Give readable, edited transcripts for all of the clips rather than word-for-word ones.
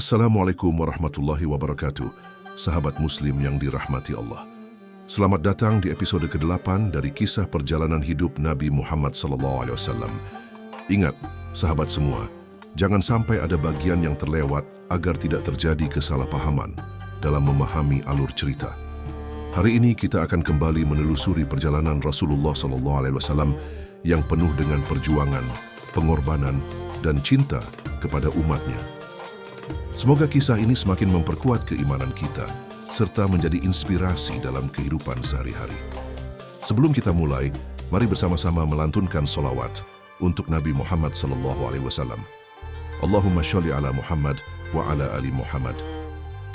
Assalamualaikum warahmatullahi wabarakatuh, sahabat muslim yang dirahmati Allah. Selamat datang di episode ke-8 dari kisah perjalanan hidup Nabi Muhammad SAW. Ingat, sahabat semua, jangan sampai ada bagian yang terlewat agar tidak terjadi kesalahpahaman dalam memahami alur cerita. Hari ini kita akan kembali menelusuri perjalanan Rasulullah SAW yang penuh dengan perjuangan, pengorbanan, dan cinta kepada umatnya. Semoga kisah ini semakin memperkuat keimanan kita, serta menjadi inspirasi dalam kehidupan sehari-hari. Sebelum kita mulai, mari bersama-sama melantunkan solawat untuk Nabi Muhammad SAW. Allahumma sholli ala Muhammad wa ala ali Muhammad.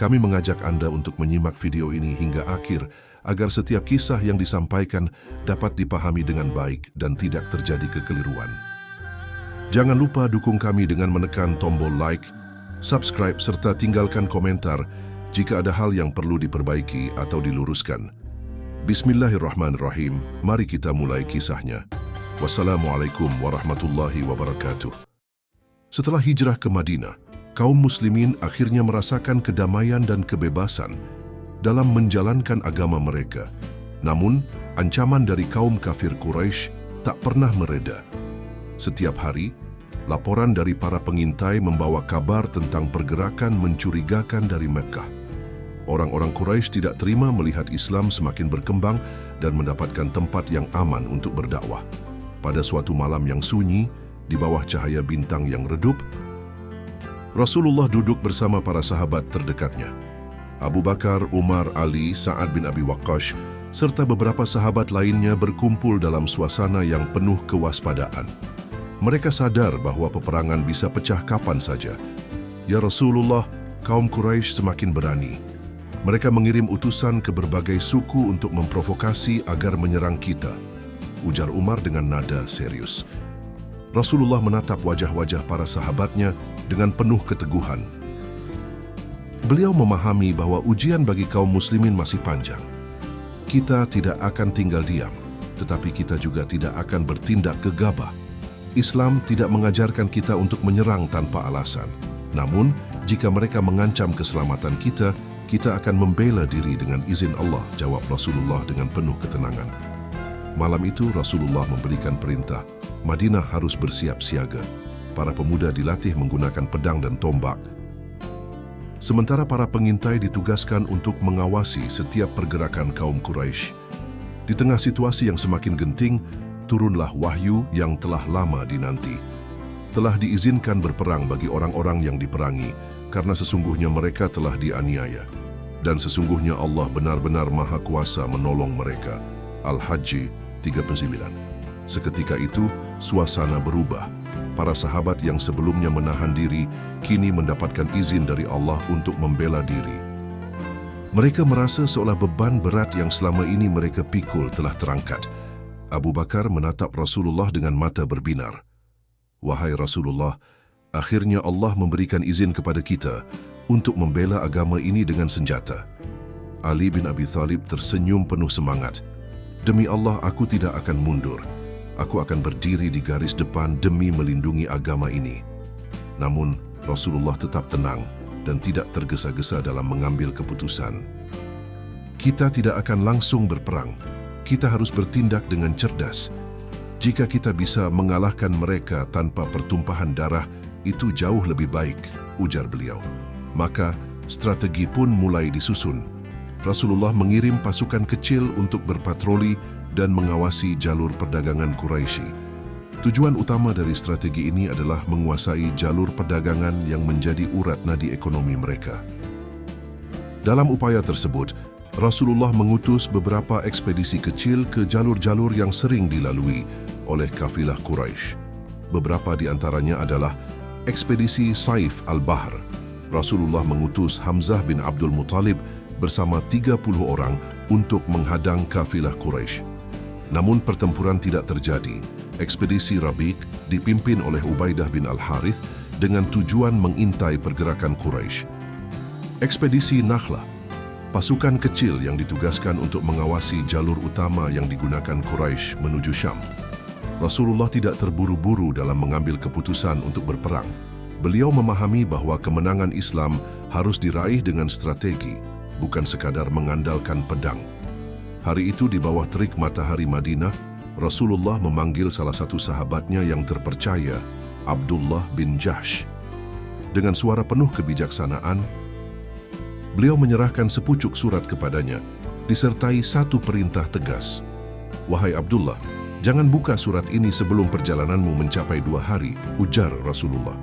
Kami mengajak Anda untuk menyimak video ini hingga akhir, agar setiap kisah yang disampaikan dapat dipahami dengan baik dan tidak terjadi kekeliruan. Jangan lupa dukung kami dengan menekan tombol like, subscribe serta tinggalkan komentar jika ada hal yang perlu diperbaiki atau diluruskan. Bismillahirrahmanirrahim, mari kita mulai kisahnya. Wassalamualaikum warahmatullahi wabarakatuh. Setelah hijrah ke Madinah, kaum muslimin akhirnya merasakan kedamaian dan kebebasan dalam menjalankan agama mereka. Namun, ancaman dari kaum kafir Quraisy tak pernah mereda. Setiap hari, laporan dari para pengintai membawa kabar tentang pergerakan mencurigakan dari Mekah. Orang-orang Quraisy tidak terima melihat Islam semakin berkembang dan mendapatkan tempat yang aman untuk berdakwah. Pada suatu malam yang sunyi, di bawah cahaya bintang yang redup, Rasulullah duduk bersama para sahabat terdekatnya. Abu Bakar, Umar, Ali, Sa'ad bin Abi Waqqas, serta beberapa sahabat lainnya berkumpul dalam suasana yang penuh kewaspadaan. Mereka sadar bahwa peperangan bisa pecah kapan saja. Ya Rasulullah, kaum Quraisy semakin berani. Mereka mengirim utusan ke berbagai suku untuk memprovokasi agar menyerang kita, ujar Umar dengan nada serius. Rasulullah menatap wajah-wajah para sahabatnya dengan penuh keteguhan. Beliau memahami bahwa ujian bagi kaum muslimin masih panjang. Kita tidak akan tinggal diam, tetapi kita juga tidak akan bertindak gegabah. Islam tidak mengajarkan kita untuk menyerang tanpa alasan. Namun, jika mereka mengancam keselamatan kita, kita akan membela diri dengan izin Allah, jawab Rasulullah dengan penuh ketenangan. Malam itu Rasulullah memberikan perintah, Madinah harus bersiap siaga. Para pemuda dilatih menggunakan pedang dan tombak. Sementara para pengintai ditugaskan untuk mengawasi setiap pergerakan kaum Quraisy. Di tengah situasi yang semakin genting, turunlah wahyu yang telah lama dinanti. Telah diizinkan berperang bagi orang-orang yang diperangi, karena sesungguhnya mereka telah dianiaya. Dan sesungguhnya Allah benar-benar maha kuasa menolong mereka. Al-Hajj 39. Seketika itu, suasana berubah. Para sahabat yang sebelumnya menahan diri, kini mendapatkan izin dari Allah untuk membela diri. Mereka merasa seolah beban berat yang selama ini mereka pikul telah terangkat. Abu Bakar menatap Rasulullah dengan mata berbinar. Wahai Rasulullah, akhirnya Allah memberikan izin kepada kita untuk membela agama ini dengan senjata. Ali bin Abi Thalib tersenyum penuh semangat. Demi Allah, aku tidak akan mundur. Aku akan berdiri di garis depan demi melindungi agama ini. Namun, Rasulullah tetap tenang dan tidak tergesa-gesa dalam mengambil keputusan. Kita tidak akan langsung berperang. Kita harus bertindak dengan cerdas. Jika kita bisa mengalahkan mereka tanpa pertumpahan darah, itu jauh lebih baik, ujar beliau. Maka, strategi pun mulai disusun. Rasulullah mengirim pasukan kecil untuk berpatroli dan mengawasi jalur perdagangan Quraisy. Tujuan utama dari strategi ini adalah menguasai jalur perdagangan yang menjadi urat nadi ekonomi mereka. Dalam upaya tersebut, Rasulullah mengutus beberapa ekspedisi kecil ke jalur-jalur yang sering dilalui oleh kafilah Quraisy. Beberapa di antaranya adalah ekspedisi Saif al-Bahr. Rasulullah mengutus Hamzah bin Abdul Muttalib bersama 30 orang untuk menghadang kafilah Quraisy. Namun pertempuran tidak terjadi. Ekspedisi Rabiq dipimpin oleh Ubaidah bin Al-Harith dengan tujuan mengintai pergerakan Quraisy. Ekspedisi Nakhlah, pasukan kecil yang ditugaskan untuk mengawasi jalur utama yang digunakan Quraisy menuju Syam. Rasulullah tidak terburu-buru dalam mengambil keputusan untuk berperang. Beliau memahami bahwa kemenangan Islam harus diraih dengan strategi, bukan sekadar mengandalkan pedang. Hari itu di bawah terik matahari Madinah, Rasulullah memanggil salah satu sahabatnya yang terpercaya, Abdullah bin Jahsh. Dengan suara penuh kebijaksanaan, beliau menyerahkan sepucuk surat kepadanya, disertai satu perintah tegas. "Wahai Abdullah, jangan buka surat ini sebelum perjalananmu mencapai 2 hari," ujar Rasulullah.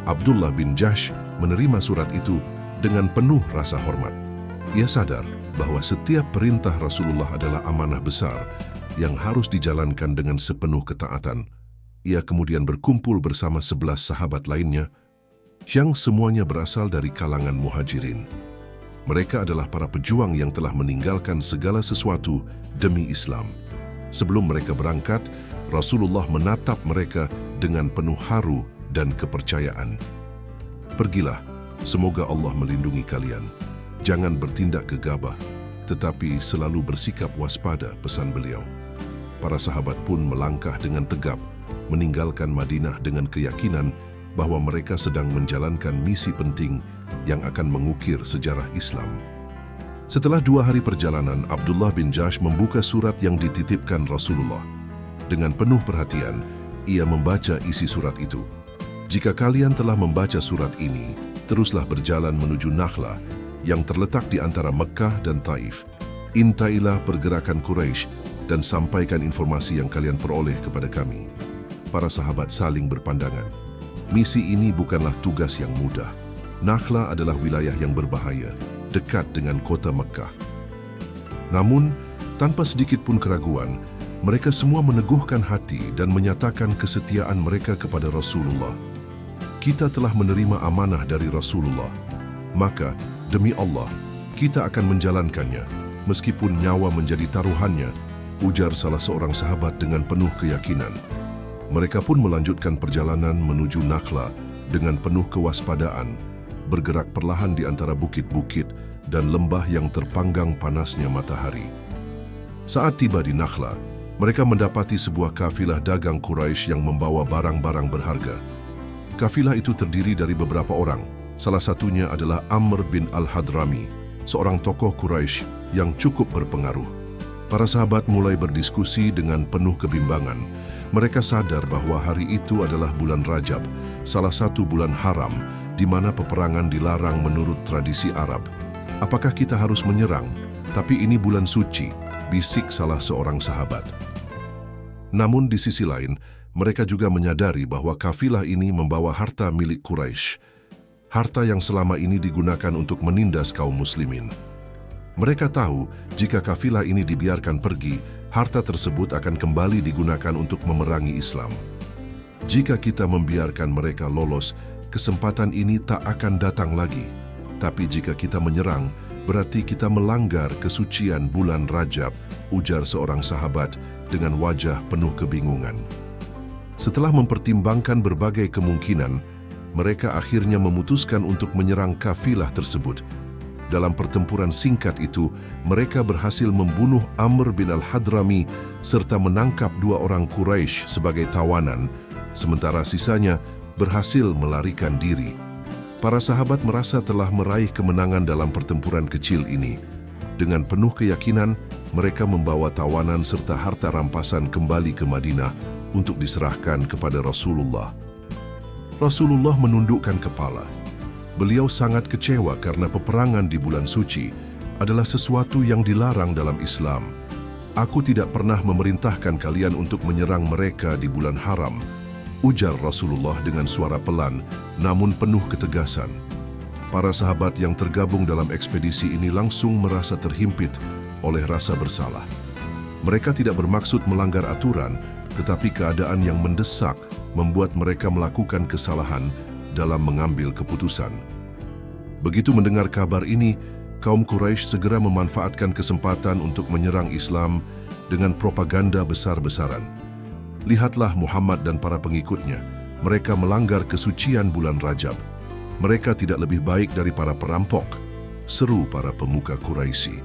Abdullah bin Jahsh menerima surat itu dengan penuh rasa hormat. Ia sadar bahwa setiap perintah Rasulullah adalah amanah besar yang harus dijalankan dengan sepenuh ketaatan. Ia kemudian berkumpul bersama 11 sahabat lainnya yang semuanya berasal dari kalangan muhajirin. Mereka adalah para pejuang yang telah meninggalkan segala sesuatu demi Islam. Sebelum mereka berangkat, Rasulullah menatap mereka dengan penuh haru dan kepercayaan. "Pergilah, semoga Allah melindungi kalian. Jangan bertindak gegabah, tetapi selalu bersikap waspada," pesan beliau. Para sahabat pun melangkah dengan tegap, meninggalkan Madinah dengan keyakinan bahwa mereka sedang menjalankan misi penting yang akan mengukir sejarah Islam. Setelah 2 hari perjalanan, Abdullah bin Jahsh membuka surat yang dititipkan Rasulullah. Dengan penuh perhatian, ia membaca isi surat itu. "Jika kalian telah membaca surat ini, teruslah berjalan menuju Nakhla yang terletak di antara Mekkah dan Taif. Intailah pergerakan Quraisy dan sampaikan informasi yang kalian peroleh kepada kami." Para sahabat saling berpandangan. Misi ini bukanlah tugas yang mudah. Nakhla adalah wilayah yang berbahaya, dekat dengan kota Mekkah. Namun, tanpa sedikit pun keraguan, mereka semua meneguhkan hati dan menyatakan kesetiaan mereka kepada Rasulullah. "Kita telah menerima amanah dari Rasulullah, maka demi Allah, kita akan menjalankannya, meskipun nyawa menjadi taruhannya," ujar salah seorang sahabat dengan penuh keyakinan. Mereka pun melanjutkan perjalanan menuju Nakhla dengan penuh kewaspadaan, bergerak perlahan di antara bukit-bukit dan lembah yang terpanggang panasnya matahari. Saat tiba di Nakhla, mereka mendapati sebuah kafilah dagang Quraisy yang membawa barang-barang berharga. Kafilah itu terdiri dari beberapa orang. Salah satunya adalah Amr bin Al-Hadrami, seorang tokoh Quraisy yang cukup berpengaruh. Para sahabat mulai berdiskusi dengan penuh kebimbangan. Mereka sadar bahwa hari itu adalah bulan Rajab, salah satu bulan haram di mana peperangan dilarang menurut tradisi Arab. "Apakah kita harus menyerang? Tapi ini bulan suci," bisik salah seorang sahabat. Namun di sisi lain, mereka juga menyadari bahwa kafilah ini membawa harta milik Quraisy, harta yang selama ini digunakan untuk menindas kaum muslimin. Mereka tahu jika kafilah ini dibiarkan pergi, harta tersebut akan kembali digunakan untuk memerangi Islam. "Jika kita membiarkan mereka lolos, kesempatan ini tak akan datang lagi. Tapi jika kita menyerang, berarti kita melanggar kesucian bulan Rajab," ujar seorang sahabat dengan wajah penuh kebingungan. Setelah mempertimbangkan berbagai kemungkinan, mereka akhirnya memutuskan untuk menyerang kafilah tersebut. Dalam pertempuran singkat itu, mereka berhasil membunuh Amr bin Al-Hadrami serta menangkap 2 orang Quraisy sebagai tawanan, sementara sisanya berhasil melarikan diri. Para sahabat merasa telah meraih kemenangan dalam pertempuran kecil ini. Dengan penuh keyakinan, mereka membawa tawanan serta harta rampasan kembali ke Madinah untuk diserahkan kepada Rasulullah. Rasulullah menundukkan kepala. Beliau sangat kecewa karena peperangan di bulan suci adalah sesuatu yang dilarang dalam Islam. "Aku tidak pernah memerintahkan kalian untuk menyerang mereka di bulan haram," ujar Rasulullah dengan suara pelan namun penuh ketegasan. Para sahabat yang tergabung dalam ekspedisi ini langsung merasa terhimpit oleh rasa bersalah. Mereka tidak bermaksud melanggar aturan, tetapi keadaan yang mendesak membuat mereka melakukan kesalahan dalam mengambil keputusan. Begitu mendengar kabar ini, kaum Quraisy segera memanfaatkan kesempatan untuk menyerang Islam dengan propaganda besar-besaran. "Lihatlah Muhammad dan para pengikutnya, mereka melanggar kesucian bulan Rajab. Mereka tidak lebih baik dari para perampok," seru para pemuka Quraisy.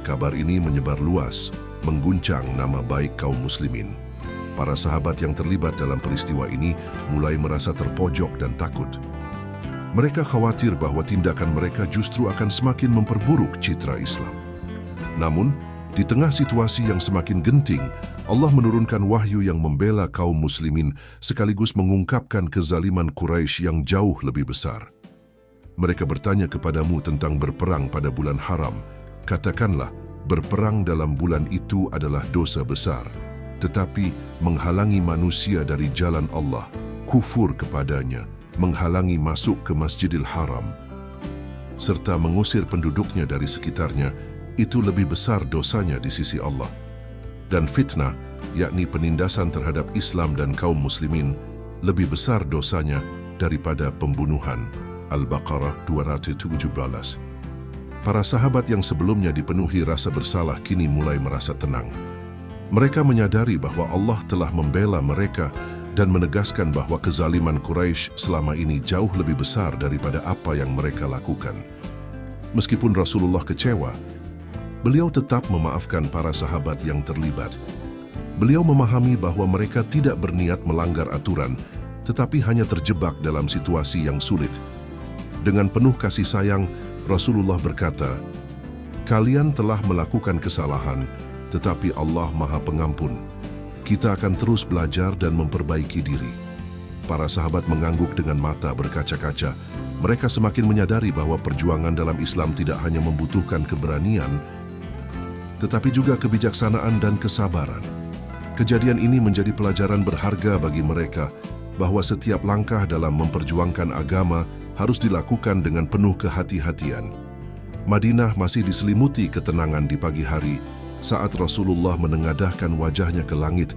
Kabar ini menyebar luas, mengguncang nama baik kaum muslimin. Para sahabat yang terlibat dalam peristiwa ini mulai merasa terpojok dan takut. Mereka khawatir bahwa tindakan mereka justru akan semakin memperburuk citra Islam. Namun, di tengah situasi yang semakin genting, Allah menurunkan wahyu yang membela kaum muslimin sekaligus mengungkapkan kezaliman Quraisy yang jauh lebih besar. Mereka bertanya kepadamu tentang berperang pada bulan haram. Katakanlah, berperang dalam bulan itu adalah dosa besar, tetapi menghalangi manusia dari jalan Allah, kufur kepadanya, menghalangi masuk ke Masjidil Haram, serta mengusir penduduknya dari sekitarnya, itu lebih besar dosanya di sisi Allah. Dan fitnah, yakni penindasan terhadap Islam dan kaum muslimin, lebih besar dosanya daripada pembunuhan. Al-Baqarah 217. Para sahabat yang sebelumnya dipenuhi rasa bersalah kini mulai merasa tenang. Mereka menyadari bahwa Allah telah membela mereka dan menegaskan bahwa kezaliman Quraisy selama ini jauh lebih besar daripada apa yang mereka lakukan. Meskipun Rasulullah kecewa, beliau tetap memaafkan para sahabat yang terlibat. Beliau memahami bahwa mereka tidak berniat melanggar aturan, tetapi hanya terjebak dalam situasi yang sulit. Dengan penuh kasih sayang, Rasulullah berkata, "Kalian telah melakukan kesalahan, tetapi Allah Maha Pengampun. Kita akan terus belajar dan memperbaiki diri." Para sahabat mengangguk dengan mata berkaca-kaca. Mereka semakin menyadari bahwa perjuangan dalam Islam tidak hanya membutuhkan keberanian, tetapi juga kebijaksanaan dan kesabaran. Kejadian ini menjadi pelajaran berharga bagi mereka bahwa setiap langkah dalam memperjuangkan agama harus dilakukan dengan penuh kehati-hatian. Madinah masih diselimuti ketenangan di pagi hari saat Rasulullah menengadahkan wajahnya ke langit,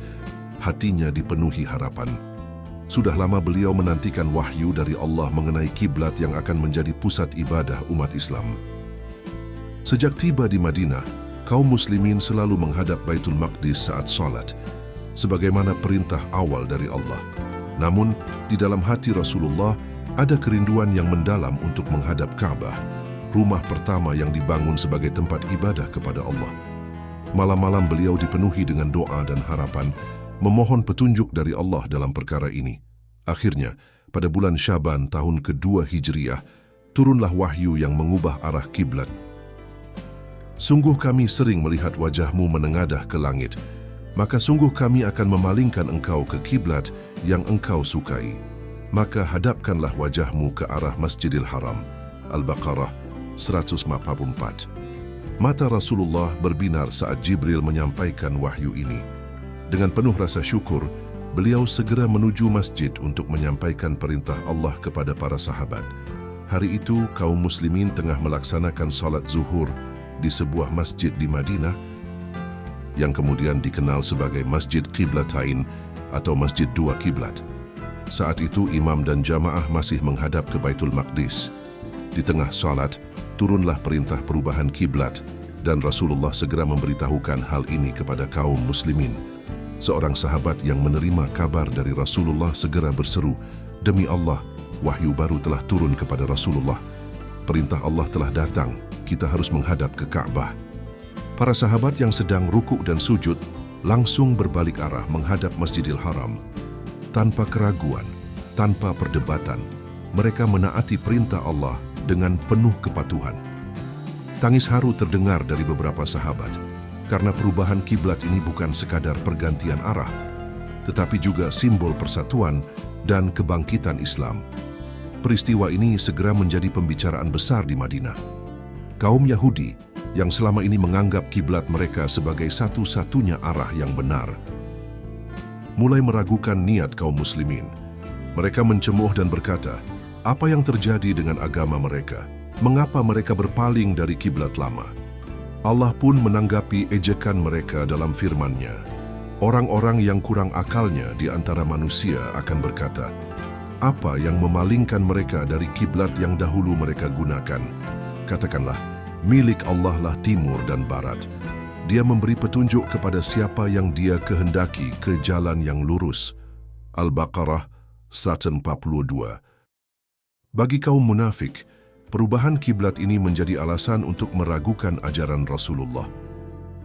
hatinya dipenuhi harapan. Sudah lama beliau menantikan wahyu dari Allah mengenai kiblat yang akan menjadi pusat ibadah umat Islam. Sejak tiba di Madinah, kaum muslimin selalu menghadap Baitul Maqdis saat salat, sebagaimana perintah awal dari Allah. Namun, di dalam hati Rasulullah ada kerinduan yang mendalam untuk menghadap Ka'bah, rumah pertama yang dibangun sebagai tempat ibadah kepada Allah. Malam-malam beliau dipenuhi dengan doa dan harapan, memohon petunjuk dari Allah dalam perkara ini. Akhirnya, pada bulan Syaban tahun kedua Hijriah, turunlah wahyu yang mengubah arah kiblat. "Sungguh kami sering melihat wajahmu menengadah ke langit, maka sungguh kami akan memalingkan engkau ke kiblat yang engkau sukai. Maka hadapkanlah wajahmu ke arah Masjidil Haram." Al-Baqarah 144. Mata Rasulullah berbinar saat Jibril menyampaikan wahyu ini. Dengan penuh rasa syukur, beliau segera menuju masjid untuk menyampaikan perintah Allah kepada para sahabat. Hari itu, kaum muslimin tengah melaksanakan salat zuhur di sebuah masjid di Madinah yang kemudian dikenal sebagai Masjid Qiblatain atau Masjid Dua Kiblat. Saat itu imam dan jamaah masih menghadap ke Baitul Maqdis. Di tengah salat, turunlah perintah perubahan kiblat dan Rasulullah segera memberitahukan hal ini kepada kaum muslimin. Seorang sahabat yang menerima kabar dari Rasulullah segera berseru, "Demi Allah, wahyu baru telah turun kepada Rasulullah. Perintah Allah telah datang. Kita harus menghadap ke Ka'bah." Para sahabat yang sedang rukuk dan sujud langsung berbalik arah menghadap Masjidil Haram. Tanpa keraguan, tanpa perdebatan, mereka menaati perintah Allah dengan penuh kepatuhan. Tangis haru terdengar dari beberapa sahabat, karena perubahan kiblat ini bukan sekadar pergantian arah, tetapi juga simbol persatuan dan kebangkitan Islam. Peristiwa ini segera menjadi pembicaraan besar di Madinah. Kaum Yahudi yang selama ini menganggap kiblat mereka sebagai satu-satunya arah yang benar, mulai meragukan niat kaum muslimin. Mereka mencemooh dan berkata, apa yang terjadi dengan agama mereka? Mengapa mereka berpaling dari kiblat lama? Allah pun menanggapi ejekan mereka dalam firman-Nya. Orang-orang yang kurang akalnya di antara manusia akan berkata, apa yang memalingkan mereka dari kiblat yang dahulu mereka gunakan? Katakanlah, milik Allah lah timur dan barat. Dia memberi petunjuk kepada siapa yang Dia kehendaki ke jalan yang lurus. Al-Baqarah 142. Bagi kaum munafik, perubahan kiblat ini menjadi alasan untuk meragukan ajaran Rasulullah.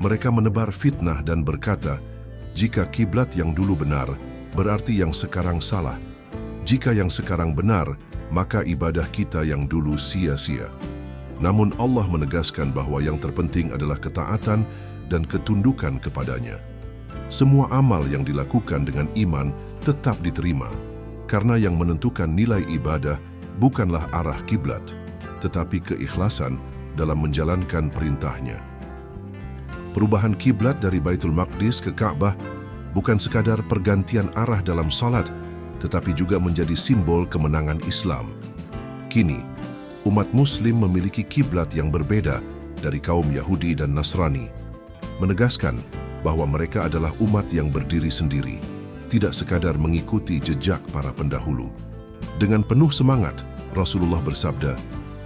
Mereka menebar fitnah dan berkata, jika kiblat yang dulu benar, berarti yang sekarang salah. Jika yang sekarang benar, maka ibadah kita yang dulu sia-sia. Namun Allah menegaskan bahwa yang terpenting adalah ketaatan dan ketundukan kepadanya. Semua amal yang dilakukan dengan iman tetap diterima, karena yang menentukan nilai ibadah bukanlah arah kiblat, tetapi keikhlasan dalam menjalankan perintahnya. Perubahan kiblat dari Baitul Maqdis ke Ka'bah bukan sekadar pergantian arah dalam salat, tetapi juga menjadi simbol kemenangan Islam. Kini, umat Muslim memiliki kiblat yang berbeda dari kaum Yahudi dan Nasrani, menegaskan bahwa mereka adalah umat yang berdiri sendiri, tidak sekadar mengikuti jejak para pendahulu. Dengan penuh semangat, Rasulullah bersabda,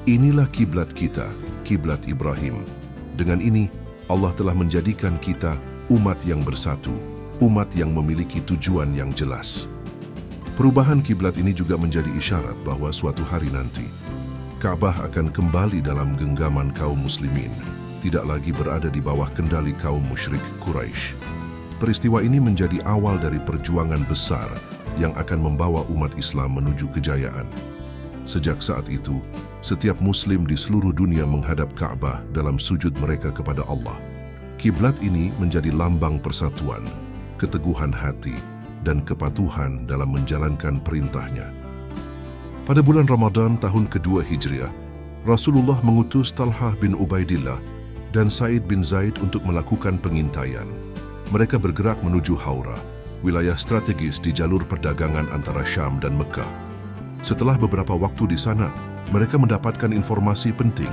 "Inilah kiblat kita, kiblat Ibrahim." Dengan ini, Allah telah menjadikan kita umat yang bersatu, umat yang memiliki tujuan yang jelas. Perubahan kiblat ini juga menjadi isyarat bahwa suatu hari nanti, Ka'bah akan kembali dalam genggaman kaum muslimin, tidak lagi berada di bawah kendali kaum musyrik Quraisy. Peristiwa ini menjadi awal dari perjuangan besar yang akan membawa umat Islam menuju kejayaan. Sejak saat itu, setiap muslim di seluruh dunia menghadap Ka'bah dalam sujud mereka kepada Allah. Kiblat ini menjadi lambang persatuan, keteguhan hati, dan kepatuhan dalam menjalankan perintahnya. Pada bulan Ramadan tahun kedua Hijriah, Rasulullah mengutus Talhah bin Ubaidillah dan Sa'id bin Zaid untuk melakukan pengintaian. Mereka bergerak menuju Haura, wilayah strategis di jalur perdagangan antara Syam dan Mekah. Setelah beberapa waktu di sana, mereka mendapatkan informasi penting.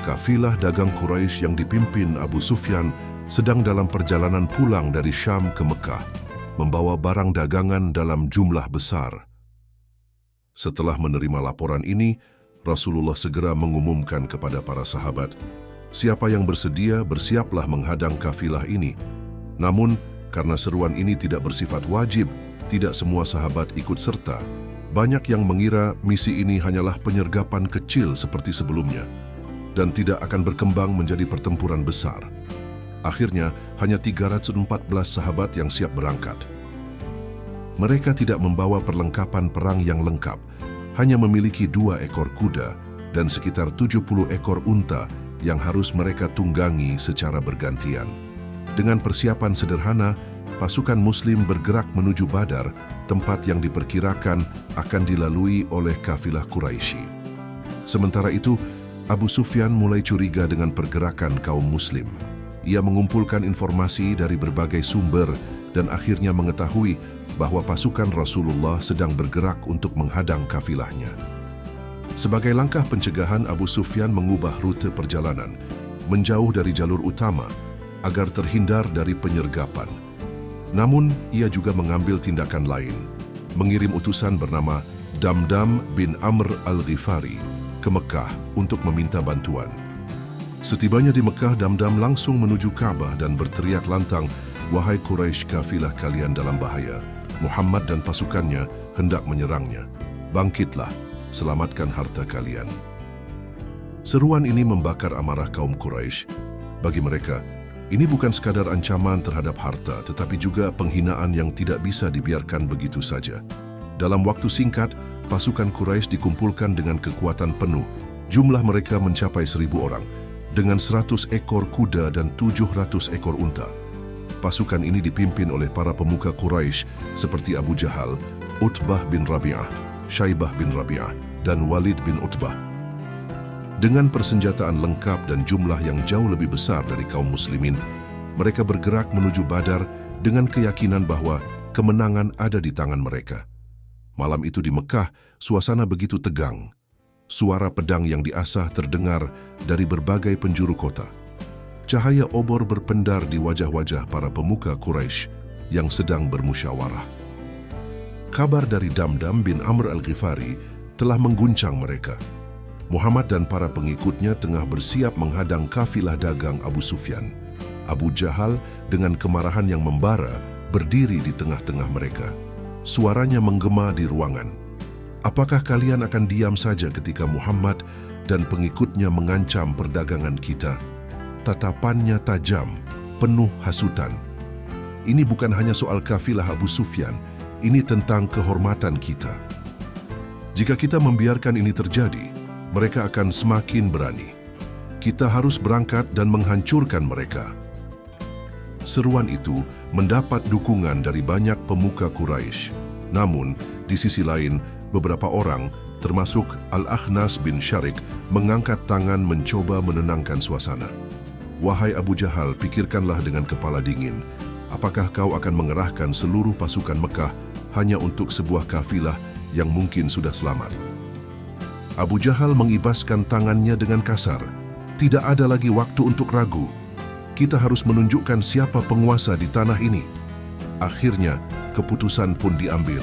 Kafilah dagang Quraisy yang dipimpin Abu Sufyan sedang dalam perjalanan pulang dari Syam ke Mekah, membawa barang dagangan dalam jumlah besar. Setelah menerima laporan ini, Rasulullah segera mengumumkan kepada para sahabat, "Siapa yang bersedia, bersiaplah menghadang kafilah ini." Namun, karena seruan ini tidak bersifat wajib, tidak semua sahabat ikut serta. Banyak yang mengira misi ini hanyalah penyergapan kecil seperti sebelumnya dan tidak akan berkembang menjadi pertempuran besar. Akhirnya, hanya 314 sahabat yang siap berangkat. Mereka tidak membawa perlengkapan perang yang lengkap, hanya memiliki 2 ekor kuda dan sekitar 70 ekor unta yang harus mereka tunggangi secara bergantian. Dengan persiapan sederhana, pasukan Muslim bergerak menuju Badar, tempat yang diperkirakan akan dilalui oleh kafilah Quraisy. Sementara itu, Abu Sufyan mulai curiga dengan pergerakan kaum Muslim. Ia mengumpulkan informasi dari berbagai sumber dan akhirnya mengetahui bahwa pasukan Rasulullah sedang bergerak untuk menghadang kafilahnya. Sebagai langkah pencegahan, Abu Sufyan mengubah rute perjalanan, menjauh dari jalur utama agar terhindar dari penyergapan. Namun, ia juga mengambil tindakan lain, mengirim utusan bernama Damdam bin Amr al-Ghifari ke Mekah untuk meminta bantuan. Setibanya di Mekah, Damdam langsung menuju Ka'bah dan berteriak lantang, "Wahai Quraisy, kafilah kalian dalam bahaya. Muhammad dan pasukannya hendak menyerangnya. Bangkitlah, selamatkan harta kalian." Seruan ini membakar amarah kaum Quraisy. Bagi mereka, ini bukan sekadar ancaman terhadap harta, tetapi juga penghinaan yang tidak bisa dibiarkan begitu saja. Dalam waktu singkat, pasukan Quraisy dikumpulkan dengan kekuatan penuh. Jumlah mereka mencapai 1.000 orang, dengan 100 ekor kuda dan 700 ekor unta. Pasukan ini dipimpin oleh para pemuka Quraisy seperti Abu Jahal, Utbah bin Rabi'ah, Syaibah bin Rabi'ah, dan Walid bin Utbah. Dengan persenjataan lengkap dan jumlah yang jauh lebih besar dari kaum muslimin, mereka bergerak menuju Badar dengan keyakinan bahwa kemenangan ada di tangan mereka. Malam itu di Mekah, suasana begitu tegang. Suara pedang yang diasah terdengar dari berbagai penjuru kota. Cahaya obor berpendar di wajah-wajah para pemuka Quraisy yang sedang bermusyawarah. Kabar dari Damdam bin Amr al-Ghifari telah mengguncang mereka. Muhammad dan para pengikutnya tengah bersiap menghadang kafilah dagang Abu Sufyan. Abu Jahal dengan kemarahan yang membara berdiri di tengah-tengah mereka. Suaranya menggema di ruangan. "Apakah kalian akan diam saja ketika Muhammad dan pengikutnya mengancam perdagangan kita?" Tatapannya tajam, penuh hasutan. Ini bukan hanya soal kafilah Abu Sufyan, ini tentang kehormatan kita. Jika kita membiarkan ini terjadi, mereka akan semakin berani. Kita harus berangkat dan menghancurkan mereka." Seruan itu mendapat dukungan dari banyak pemuka Quraisy. Namun, di sisi lain, beberapa orang, termasuk Al-Akhnas bin Syarik, mengangkat tangan mencoba menenangkan suasana. "Wahai Abu Jahal, pikirkanlah dengan kepala dingin. Apakah kau akan mengerahkan seluruh pasukan Mekah hanya untuk sebuah kafilah yang mungkin sudah selamat?" Abu Jahal mengibaskan tangannya dengan kasar. "Tidak ada lagi waktu untuk ragu. Kita harus menunjukkan siapa penguasa di tanah ini." Akhirnya, keputusan pun diambil.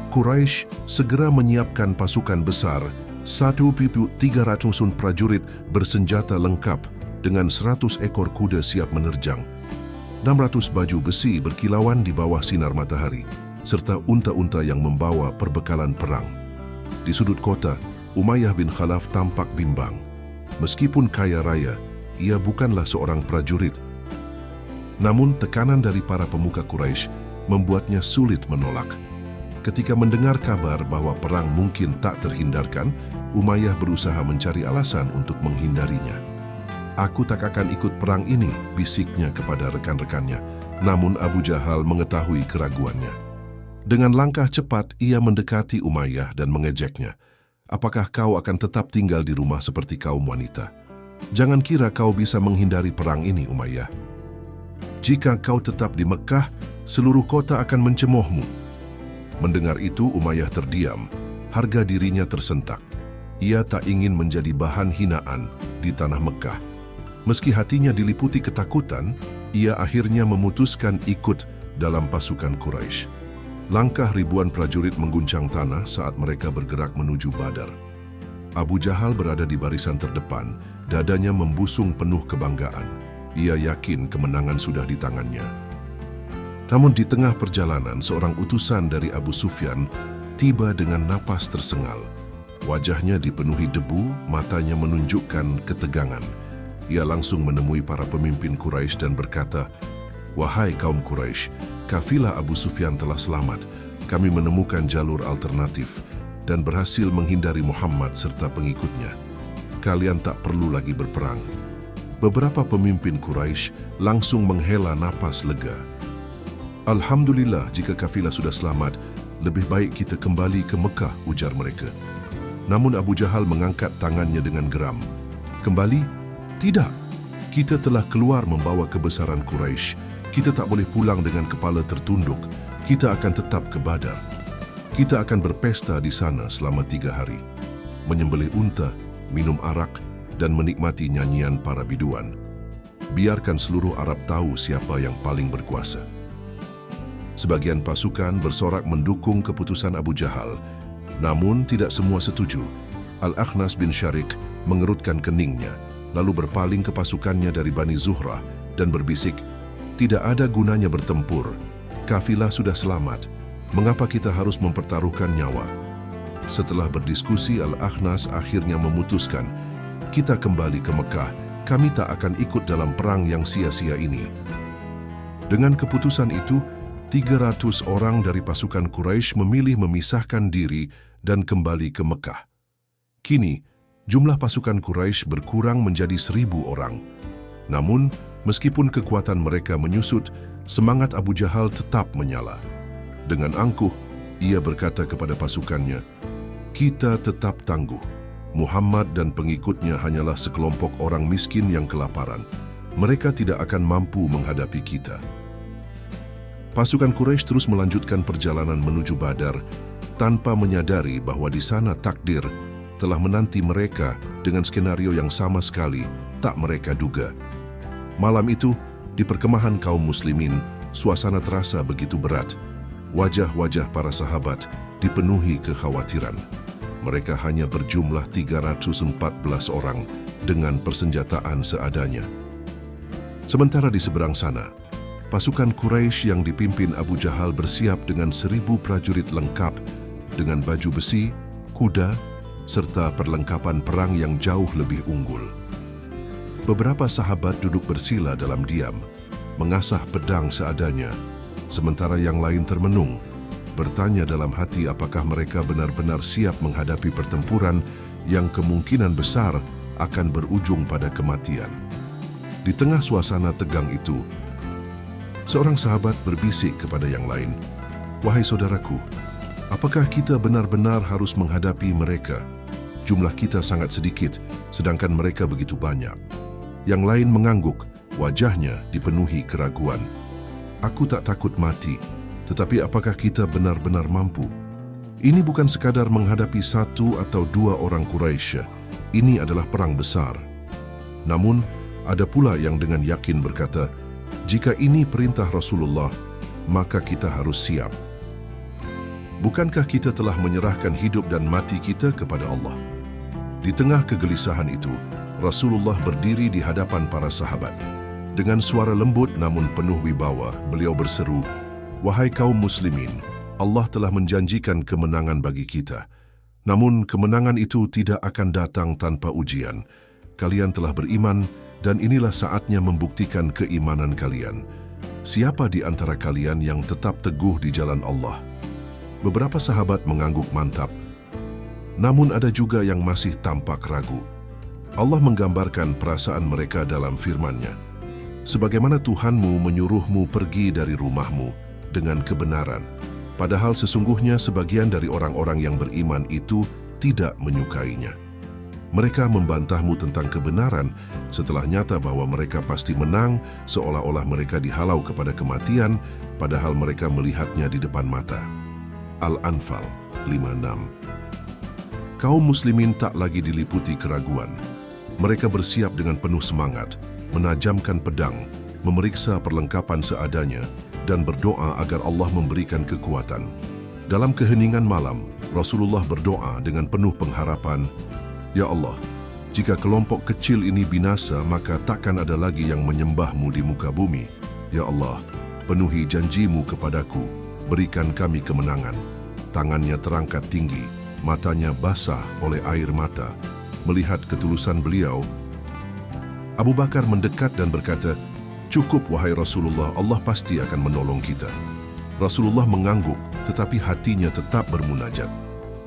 Quraisy segera menyiapkan pasukan besar, 1.300 prajurit bersenjata lengkap dengan 100 ekor kuda siap menerjang, 600 baju besi berkilauan di bawah sinar matahari, serta unta-unta yang membawa perbekalan perang. Di sudut kota, Umayyah bin Khalaf tampak bimbang. Meskipun kaya raya, ia bukanlah seorang prajurit. Namun tekanan dari para pemuka Quraisy membuatnya sulit menolak. Ketika mendengar kabar bahwa perang mungkin tak terhindarkan, Umayyah berusaha mencari alasan untuk menghindarinya. "Aku tak akan ikut perang ini," bisiknya kepada rekan-rekannya. Namun Abu Jahal mengetahui keraguannya. Dengan langkah cepat, ia mendekati Umayyah dan mengejeknya. "Apakah kau akan tetap tinggal di rumah seperti kaum wanita? Jangan kira kau bisa menghindari perang ini, Umayyah. Jika kau tetap di Mekah, seluruh kota akan mencemoohmu." Mendengar itu, Umayyah terdiam. Harga dirinya tersentak. Ia tak ingin menjadi bahan hinaan di tanah Mekah. Meski hatinya diliputi ketakutan, ia akhirnya memutuskan ikut dalam pasukan Quraisy. Langkah ribuan prajurit mengguncang tanah saat mereka bergerak menuju Badar. Abu Jahal berada di barisan terdepan, dadanya membusung penuh kebanggaan. Ia yakin kemenangan sudah di tangannya. Namun di tengah perjalanan, seorang utusan dari Abu Sufyan tiba dengan napas tersengal. Wajahnya dipenuhi debu, matanya menunjukkan ketegangan. Ia langsung menemui para pemimpin Quraisy dan berkata, "Wahai kaum Quraisy, kafilah Abu Sufyan telah selamat. Kami menemukan jalur alternatif dan berhasil menghindari Muhammad serta pengikutnya. Kalian tak perlu lagi berperang." Beberapa pemimpin Quraisy langsung menghela napas lega. "Alhamdulillah, jika kafilah sudah selamat, lebih baik kita kembali ke Mekah," ujar mereka. Namun Abu Jahal mengangkat tangannya dengan geram. "Kembali? Tidak. Kita telah keluar membawa kebesaran Quraisy. Kita tak boleh pulang dengan kepala tertunduk. Kita akan tetap ke Badar. Kita akan berpesta di sana selama 3 hari. Menyembelih unta, minum arak, dan menikmati nyanyian para biduan. Biarkan seluruh Arab tahu siapa yang paling berkuasa." Sebagian pasukan bersorak mendukung keputusan Abu Jahal, namun tidak semua setuju. Al-Akhnas bin Syarik mengerutkan keningnya, lalu berpaling ke pasukannya dari Bani Zuhrah dan berbisik, "Tidak ada gunanya bertempur. Kafilah sudah selamat. Mengapa kita harus mempertaruhkan nyawa?" Setelah berdiskusi, Al-Akhnas akhirnya memutuskan, "Kita kembali ke Mekah. Kami tak akan ikut dalam perang yang sia-sia ini." Dengan keputusan itu, 300 orang dari pasukan Quraisy memilih memisahkan diri dan kembali ke Mekah. Kini, jumlah pasukan Quraisy berkurang menjadi 1.000 orang. Namun, meskipun kekuatan mereka menyusut, semangat Abu Jahal tetap menyala. Dengan angkuh, ia berkata kepada pasukannya, "Kita tetap tangguh. Muhammad dan pengikutnya hanyalah sekelompok orang miskin yang kelaparan. Mereka tidak akan mampu menghadapi kita." Pasukan Quraisy terus melanjutkan perjalanan menuju Badar tanpa menyadari bahwa di sana takdir telah menanti mereka dengan skenario yang sama sekali tak mereka duga. Malam itu, di perkemahan kaum muslimin, suasana terasa begitu berat. Wajah-wajah para sahabat dipenuhi kekhawatiran. Mereka hanya berjumlah 314 orang dengan persenjataan seadanya. Sementara di seberang sana, pasukan Quraisy yang dipimpin Abu Jahal bersiap dengan 1.000 prajurit lengkap dengan baju besi, kuda, serta perlengkapan perang yang jauh lebih unggul. Beberapa sahabat duduk bersila dalam diam, mengasah pedang seadanya, sementara yang lain termenung, bertanya dalam hati apakah mereka benar-benar siap menghadapi pertempuran yang kemungkinan besar akan berujung pada kematian. Di tengah suasana tegang itu, seorang sahabat berbisik kepada yang lain, "Wahai saudaraku, apakah kita benar-benar harus menghadapi mereka? Jumlah kita sangat sedikit, sedangkan mereka begitu banyak." Yang lain mengangguk, wajahnya dipenuhi keraguan. "Aku tak takut mati, tetapi apakah kita benar-benar mampu? Ini bukan sekadar menghadapi 1 atau 2 orang Quraisy. Ini adalah perang besar." Namun, ada pula yang dengan yakin berkata, "Jika ini perintah Rasulullah, maka kita harus siap." Bukankah kita telah menyerahkan hidup dan mati kita kepada Allah? Di tengah kegelisahan itu, Rasulullah berdiri di hadapan para sahabat. Dengan suara lembut namun penuh wibawa, beliau berseru, "Wahai kaum muslimin, Allah telah menjanjikan kemenangan bagi kita. Namun kemenangan itu tidak akan datang tanpa ujian. Kalian telah beriman dan inilah saatnya membuktikan keimanan kalian. Siapa di antara kalian yang tetap teguh di jalan Allah?" Beberapa sahabat mengangguk mantap. Namun ada juga yang masih tampak ragu. Allah menggambarkan perasaan mereka dalam firman-Nya. "Sebagaimana Tuhanmu menyuruhmu pergi dari rumahmu dengan kebenaran, padahal sesungguhnya sebagian dari orang-orang yang beriman itu tidak menyukainya. Mereka membantahmu tentang kebenaran setelah nyata bahwa mereka pasti menang, seolah-olah mereka dihalau kepada kematian, padahal mereka melihatnya di depan mata." Al-Anfal 56. Kaum muslimin tak lagi diliputi keraguan. Mereka bersiap dengan penuh semangat, menajamkan pedang, memeriksa perlengkapan seadanya, dan berdoa agar Allah memberikan kekuatan. Dalam keheningan malam, Rasulullah berdoa dengan penuh pengharapan, "Ya Allah, jika kelompok kecil ini binasa, maka takkan ada lagi yang menyembah-Mu di muka bumi. Ya Allah, penuhi janji-Mu kepadaku, berikan kami kemenangan." Tangannya terangkat tinggi, matanya basah oleh air mata. Melihat ketulusan beliau, Abu Bakar mendekat dan berkata, "Cukup wahai Rasulullah, Allah pasti akan menolong kita." Rasulullah mengangguk, tetapi hatinya tetap bermunajat.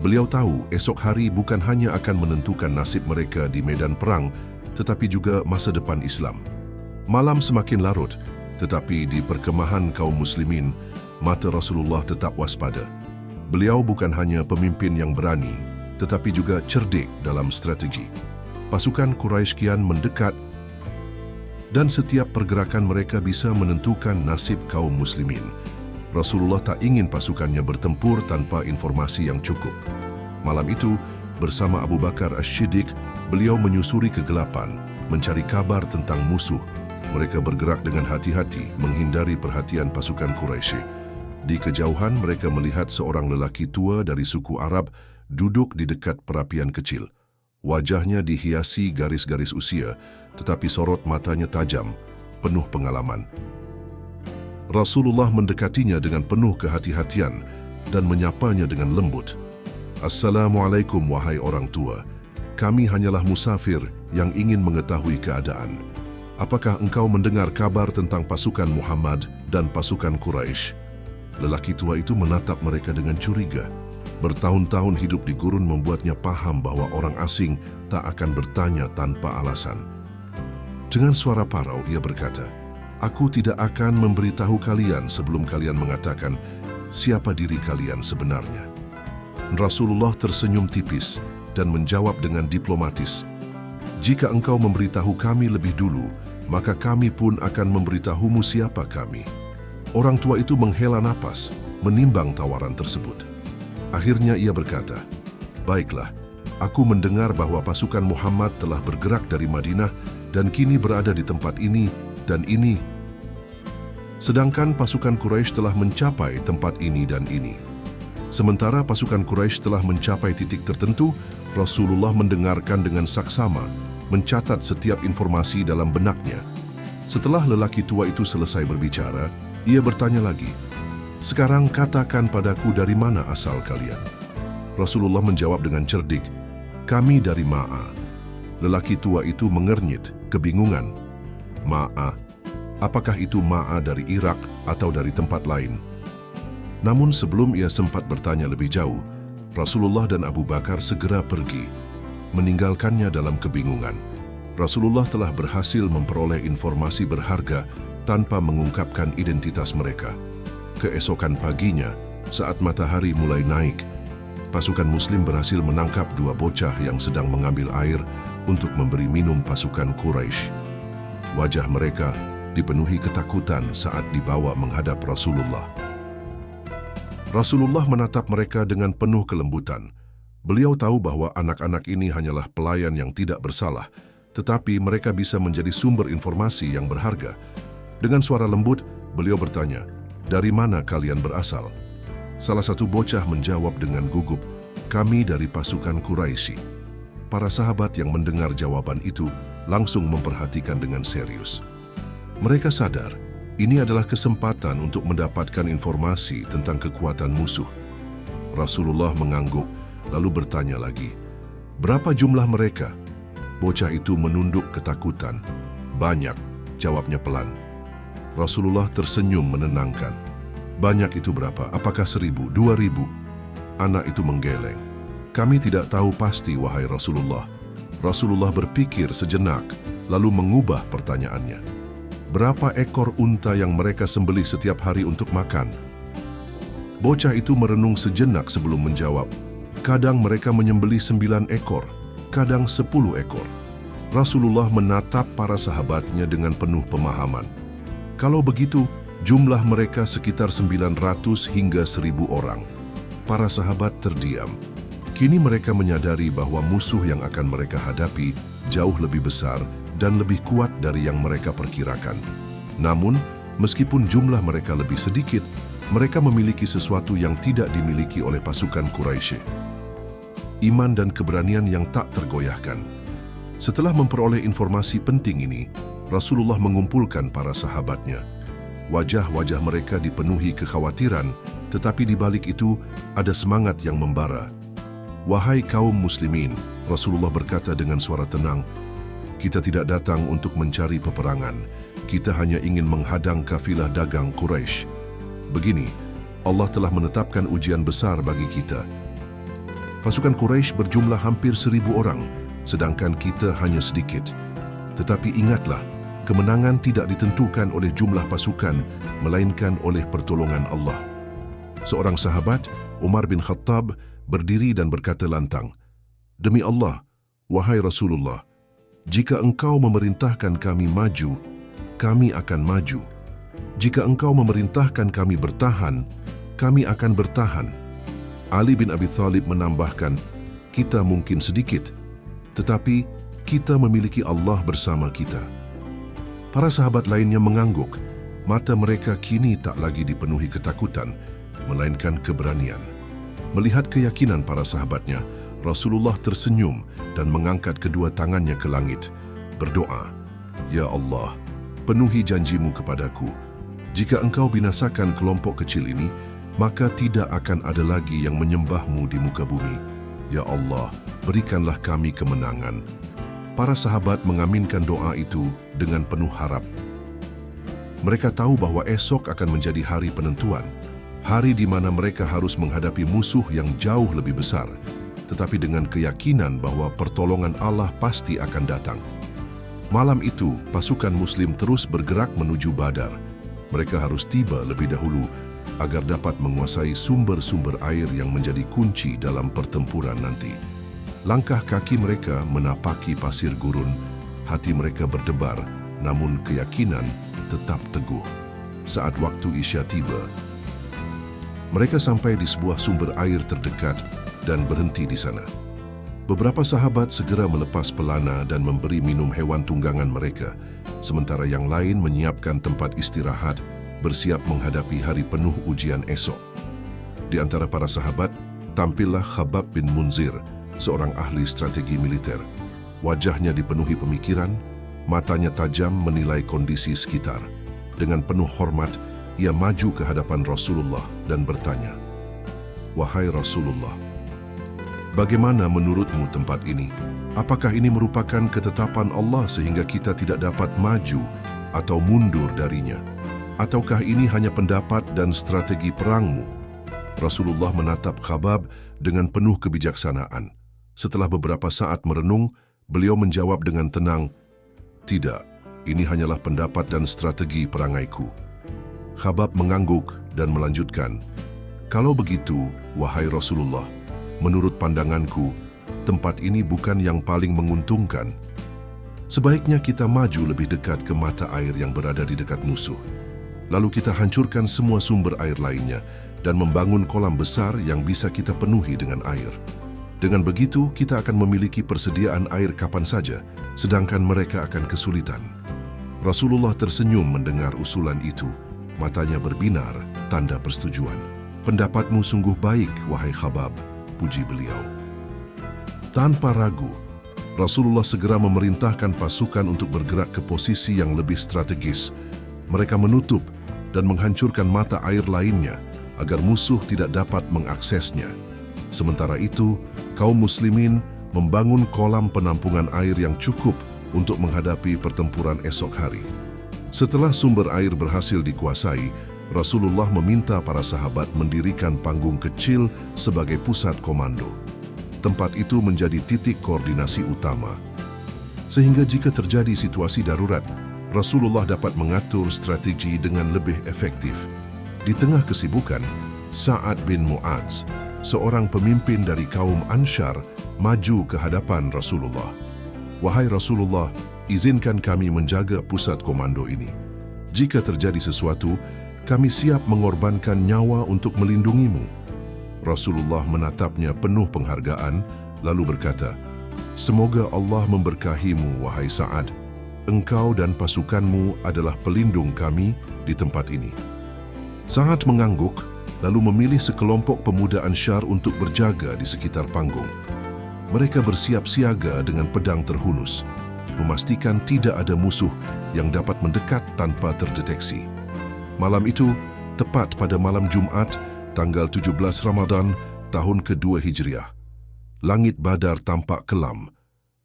Beliau tahu esok hari bukan hanya akan menentukan nasib mereka di medan perang, tetapi juga masa depan Islam. Malam semakin larut, tetapi di perkemahan kaum muslimin, mata Rasulullah tetap waspada. Beliau bukan hanya pemimpin yang berani, tetapi juga cerdik dalam strategi. Pasukan Quraisy kian mendekat dan setiap pergerakan mereka bisa menentukan nasib kaum muslimin. Rasulullah tak ingin pasukannya bertempur tanpa informasi yang cukup. Malam itu, bersama Abu Bakar As-Siddiq, beliau menyusuri kegelapan, mencari kabar tentang musuh. Mereka bergerak dengan hati-hati, menghindari perhatian pasukan Quraisy. Di kejauhan mereka melihat seorang lelaki tua dari suku Arab duduk di dekat perapian kecil. Wajahnya dihiasi garis-garis usia, tetapi sorot matanya tajam, penuh pengalaman. Rasulullah mendekatinya dengan penuh kehati-hatian dan menyapanya dengan lembut. "Assalamualaikum wahai orang tua. Kami hanyalah musafir yang ingin mengetahui keadaan. Apakah engkau mendengar kabar tentang pasukan Muhammad dan pasukan Quraisy?" Lelaki tua itu menatap mereka dengan curiga. Bertahun-tahun hidup di gurun membuatnya paham bahwa orang asing tak akan bertanya tanpa alasan. Dengan suara parau ia berkata, "Aku tidak akan memberitahu kalian sebelum kalian mengatakan siapa diri kalian sebenarnya." Rasulullah tersenyum tipis dan menjawab dengan diplomatis, "Jika engkau memberitahu kami lebih dulu, maka kami pun akan memberitahumu siapa kami." Orang tua itu menghela napas, menimbang tawaran tersebut. Akhirnya ia berkata, "Baiklah, aku mendengar bahwa pasukan Muhammad telah bergerak dari Madinah dan kini berada di tempat ini dan ini. Sedangkan pasukan Quraisy telah mencapai tempat ini dan ini." Sementara pasukan Quraisy telah mencapai titik tertentu, Rasulullah mendengarkan dengan saksama, mencatat setiap informasi dalam benaknya. Setelah lelaki tua itu selesai berbicara, ia bertanya lagi, "Sekarang katakan padaku dari mana asal kalian?" Rasulullah menjawab dengan cerdik, "Kami dari Ma'a." Lelaki tua itu mengernyit, kebingungan. "Ma'a? Apakah itu Ma'a dari Irak atau dari tempat lain?" Namun sebelum ia sempat bertanya lebih jauh, Rasulullah dan Abu Bakar segera pergi, meninggalkannya dalam kebingungan. Rasulullah telah berhasil memperoleh informasi berharga tanpa mengungkapkan identitas mereka. Keesokan paginya, saat matahari mulai naik, pasukan Muslim berhasil menangkap dua bocah yang sedang mengambil air untuk memberi minum pasukan Quraisy. Wajah mereka dipenuhi ketakutan saat dibawa menghadap Rasulullah. Rasulullah menatap mereka dengan penuh kelembutan. Beliau tahu bahwa anak-anak ini hanyalah pelayan yang tidak bersalah, tetapi mereka bisa menjadi sumber informasi yang berharga. Dengan suara lembut, beliau bertanya, "Dari mana kalian berasal?" Salah satu bocah menjawab dengan gugup, "Kami dari pasukan Quraisy." Para sahabat yang mendengar jawaban itu langsung memperhatikan dengan serius. Mereka sadar, ini adalah kesempatan untuk mendapatkan informasi tentang kekuatan musuh. Rasulullah mengangguk, lalu bertanya lagi, "Berapa jumlah mereka?" Bocah itu menunduk ketakutan. "Banyak," jawabnya pelan. Rasulullah tersenyum menenangkan. "Banyak itu berapa? Apakah 1.000, 2.000?" Anak itu menggeleng. "Kami tidak tahu pasti, wahai Rasulullah." Rasulullah berpikir sejenak, lalu mengubah pertanyaannya. "Berapa ekor unta yang mereka sembelih setiap hari untuk makan?" Bocah itu merenung sejenak sebelum menjawab, "Kadang mereka menyembelih 9 ekor, kadang 10 ekor. Rasulullah menatap para sahabatnya dengan penuh pemahaman. Kalau begitu, jumlah mereka sekitar 900 hingga 1.000 orang. Para sahabat terdiam. Kini mereka menyadari bahwa musuh yang akan mereka hadapi jauh lebih besar dan lebih kuat dari yang mereka perkirakan. Namun, meskipun jumlah mereka lebih sedikit, mereka memiliki sesuatu yang tidak dimiliki oleh pasukan Quraisy. Iman dan keberanian yang tak tergoyahkan. Setelah memperoleh informasi penting ini, Rasulullah mengumpulkan para sahabatnya. Wajah-wajah mereka dipenuhi kekhawatiran, tetapi di balik itu ada semangat yang membara. "Wahai kaum muslimin," Rasulullah berkata dengan suara tenang, "kita tidak datang untuk mencari peperangan. Kita hanya ingin menghadang kafilah dagang Quraisy. Begini, Allah telah menetapkan ujian besar bagi kita. Pasukan Quraisy berjumlah hampir 1.000 orang, sedangkan kita hanya sedikit. Tetapi ingatlah, kemenangan tidak ditentukan oleh jumlah pasukan, melainkan oleh pertolongan Allah." Seorang sahabat, Umar bin Khattab, berdiri dan berkata lantang, "Demi Allah, wahai Rasulullah, jika engkau memerintahkan kami maju, kami akan maju. Jika engkau memerintahkan kami bertahan, kami akan bertahan." Ali bin Abi Thalib menambahkan, "Kita mungkin sedikit, tetapi kita memiliki Allah bersama kita." Para sahabat lainnya mengangguk. Mata mereka kini tak lagi dipenuhi ketakutan, melainkan keberanian. Melihat keyakinan para sahabatnya, Rasulullah tersenyum dan mengangkat kedua tangannya ke langit, berdoa, "Ya Allah, penuhi janjimu kepadaku. Jika engkau binasakan kelompok kecil ini, maka tidak akan ada lagi yang menyembahmu di muka bumi. Ya Allah, berikanlah kami kemenangan." Para sahabat mengaminkan doa itu dengan penuh harap. Mereka tahu bahwa esok akan menjadi hari penentuan, hari di mana mereka harus menghadapi musuh yang jauh lebih besar, tetapi dengan keyakinan bahwa pertolongan Allah pasti akan datang. Malam itu, pasukan Muslim terus bergerak menuju Badar. Mereka harus tiba lebih dahulu agar dapat menguasai sumber-sumber air yang menjadi kunci dalam pertempuran nanti. Langkah kaki mereka menapaki pasir gurun, hati mereka berdebar, namun keyakinan tetap teguh. Saat waktu Isya tiba, mereka sampai di sebuah sumber air terdekat dan berhenti di sana. Beberapa sahabat segera melepas pelana dan memberi minum hewan tunggangan mereka, sementara yang lain menyiapkan tempat istirahat, bersiap menghadapi hari penuh ujian esok. Di antara para sahabat, tampillah Khabbab bin Munzir, seorang ahli strategi militer. Wajahnya dipenuhi pemikiran, matanya tajam menilai kondisi sekitar. Dengan penuh hormat, ia maju ke hadapan Rasulullah dan bertanya, "Wahai Rasulullah, bagaimana menurutmu tempat ini? Apakah ini merupakan ketetapan Allah sehingga kita tidak dapat maju atau mundur darinya? Ataukah ini hanya pendapat dan strategi perangmu?" Rasulullah menatap Khabbab dengan penuh kebijaksanaan. Setelah beberapa saat merenung, beliau menjawab dengan tenang, "Tidak, ini hanyalah pendapat dan strategi perangaiku." Khabbab mengangguk dan melanjutkan, "Kalau begitu, wahai Rasulullah, menurut pandanganku, tempat ini bukan yang paling menguntungkan. Sebaiknya kita maju lebih dekat ke mata air yang berada di dekat musuh. Lalu kita hancurkan semua sumber air lainnya dan membangun kolam besar yang bisa kita penuhi dengan air. Dengan begitu, kita akan memiliki persediaan air kapan saja, sedangkan mereka akan kesulitan." Rasulullah tersenyum mendengar usulan itu. Matanya berbinar, tanda persetujuan. "Pendapatmu sungguh baik, wahai Khabbab," puji beliau. Tanpa ragu, Rasulullah segera memerintahkan pasukan untuk bergerak ke posisi yang lebih strategis. Mereka menutup dan menghancurkan mata air lainnya agar musuh tidak dapat mengaksesnya. Sementara itu, kaum muslimin membangun kolam penampungan air yang cukup untuk menghadapi pertempuran esok hari. Setelah sumber air berhasil dikuasai, Rasulullah meminta para sahabat mendirikan panggung kecil sebagai pusat komando. Tempat itu menjadi titik koordinasi utama, sehingga jika terjadi situasi darurat, Rasulullah dapat mengatur strategi dengan lebih efektif. Di tengah kesibukan, Sa'ad bin Mu'adz, seorang pemimpin dari kaum Ansyar, maju ke hadapan Rasulullah. "Wahai Rasulullah, izinkan kami menjaga pusat komando ini. Jika terjadi sesuatu, kami siap mengorbankan nyawa untuk melindungimu." Rasulullah menatapnya penuh penghargaan, lalu berkata, "Semoga Allah memberkahimu, wahai Sa'ad. Engkau dan pasukanmu adalah pelindung kami di tempat ini." Sa'ad mengangguk, lalu memilih sekelompok pemuda Ansyar untuk berjaga di sekitar panggung. Mereka bersiap siaga dengan pedang terhunus, memastikan tidak ada musuh yang dapat mendekat tanpa terdeteksi. Malam itu, tepat pada malam Jumat, tanggal 17 Ramadan, tahun kedua Hijriah. Langit Badar tampak kelam.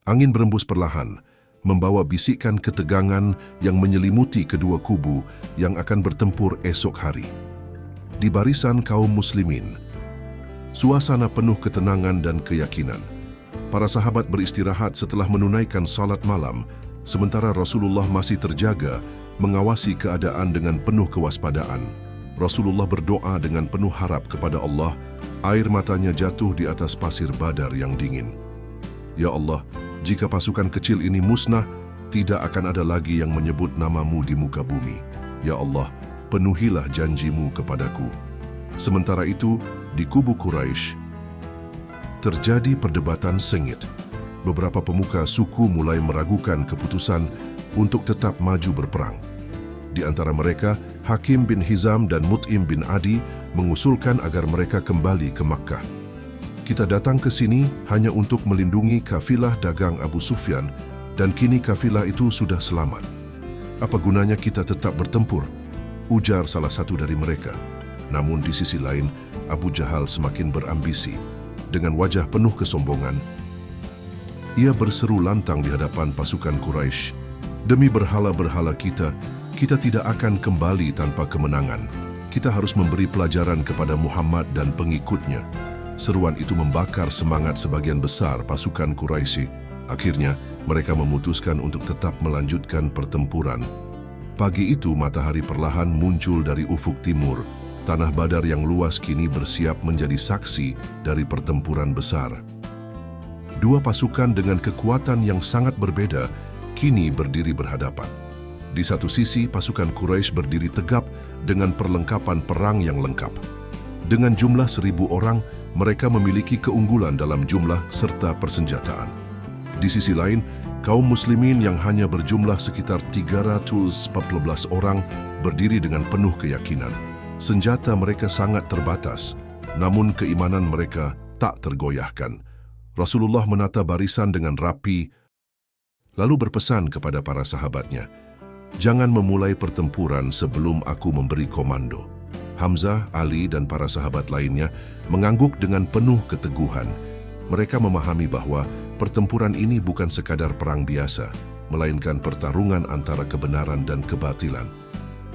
Angin berembus perlahan, membawa bisikan ketegangan yang menyelimuti kedua kubu yang akan bertempur esok hari. Di barisan kaum muslimin, suasana penuh ketenangan dan keyakinan. Para sahabat beristirahat setelah menunaikan salat malam, sementara Rasulullah masih terjaga, mengawasi keadaan dengan penuh kewaspadaan. Rasulullah berdoa dengan penuh harap kepada Allah. Air matanya jatuh di atas pasir Badar yang dingin. "Ya Allah, jika pasukan kecil ini musnah, tidak akan ada lagi yang menyebut namamu di muka bumi. Ya Allah, penuhilah janjimu kepadaku." Sementara itu, di kubu Quraisy, terjadi perdebatan sengit. Beberapa pemuka suku mulai meragukan keputusan untuk tetap maju berperang. Di antara mereka, Hakim bin Hizam dan Mut'im bin Adi mengusulkan agar mereka kembali ke Makkah. "Kita datang ke sini hanya untuk melindungi kafilah dagang Abu Sufyan, dan kini kafilah itu sudah selamat. Apa gunanya kita tetap bertempur?" ujar salah satu dari mereka. Namun di sisi lain, Abu Jahal semakin berambisi. Dengan wajah penuh kesombongan, ia berseru lantang di hadapan pasukan Quraisy, "Demi berhala-berhala kita tidak akan kembali tanpa kemenangan. Kita harus memberi pelajaran kepada Muhammad dan pengikutnya." Seruan itu membakar semangat sebagian besar pasukan Quraisy. Akhirnya, mereka memutuskan untuk tetap melanjutkan pertempuran. Pagi itu, matahari perlahan muncul dari ufuk timur. Tanah Badar yang luas kini bersiap menjadi saksi dari pertempuran besar. Dua pasukan dengan kekuatan yang sangat berbeda kini berdiri berhadapan. Di satu sisi, pasukan Quraisy berdiri tegap dengan perlengkapan perang yang lengkap. Dengan jumlah 1.000 orang, mereka memiliki keunggulan dalam jumlah serta persenjataan. Di sisi lain, kaum muslimin yang hanya berjumlah sekitar 314 orang berdiri dengan penuh keyakinan. Senjata mereka sangat terbatas, namun keimanan mereka tak tergoyahkan. Rasulullah menata barisan dengan rapi, lalu berpesan kepada para sahabatnya, "Jangan memulai pertempuran sebelum aku memberi komando." Hamzah, Ali, dan para sahabat lainnya mengangguk dengan penuh keteguhan. Mereka memahami bahwa pertempuran ini bukan sekadar perang biasa, melainkan pertarungan antara kebenaran dan kebatilan.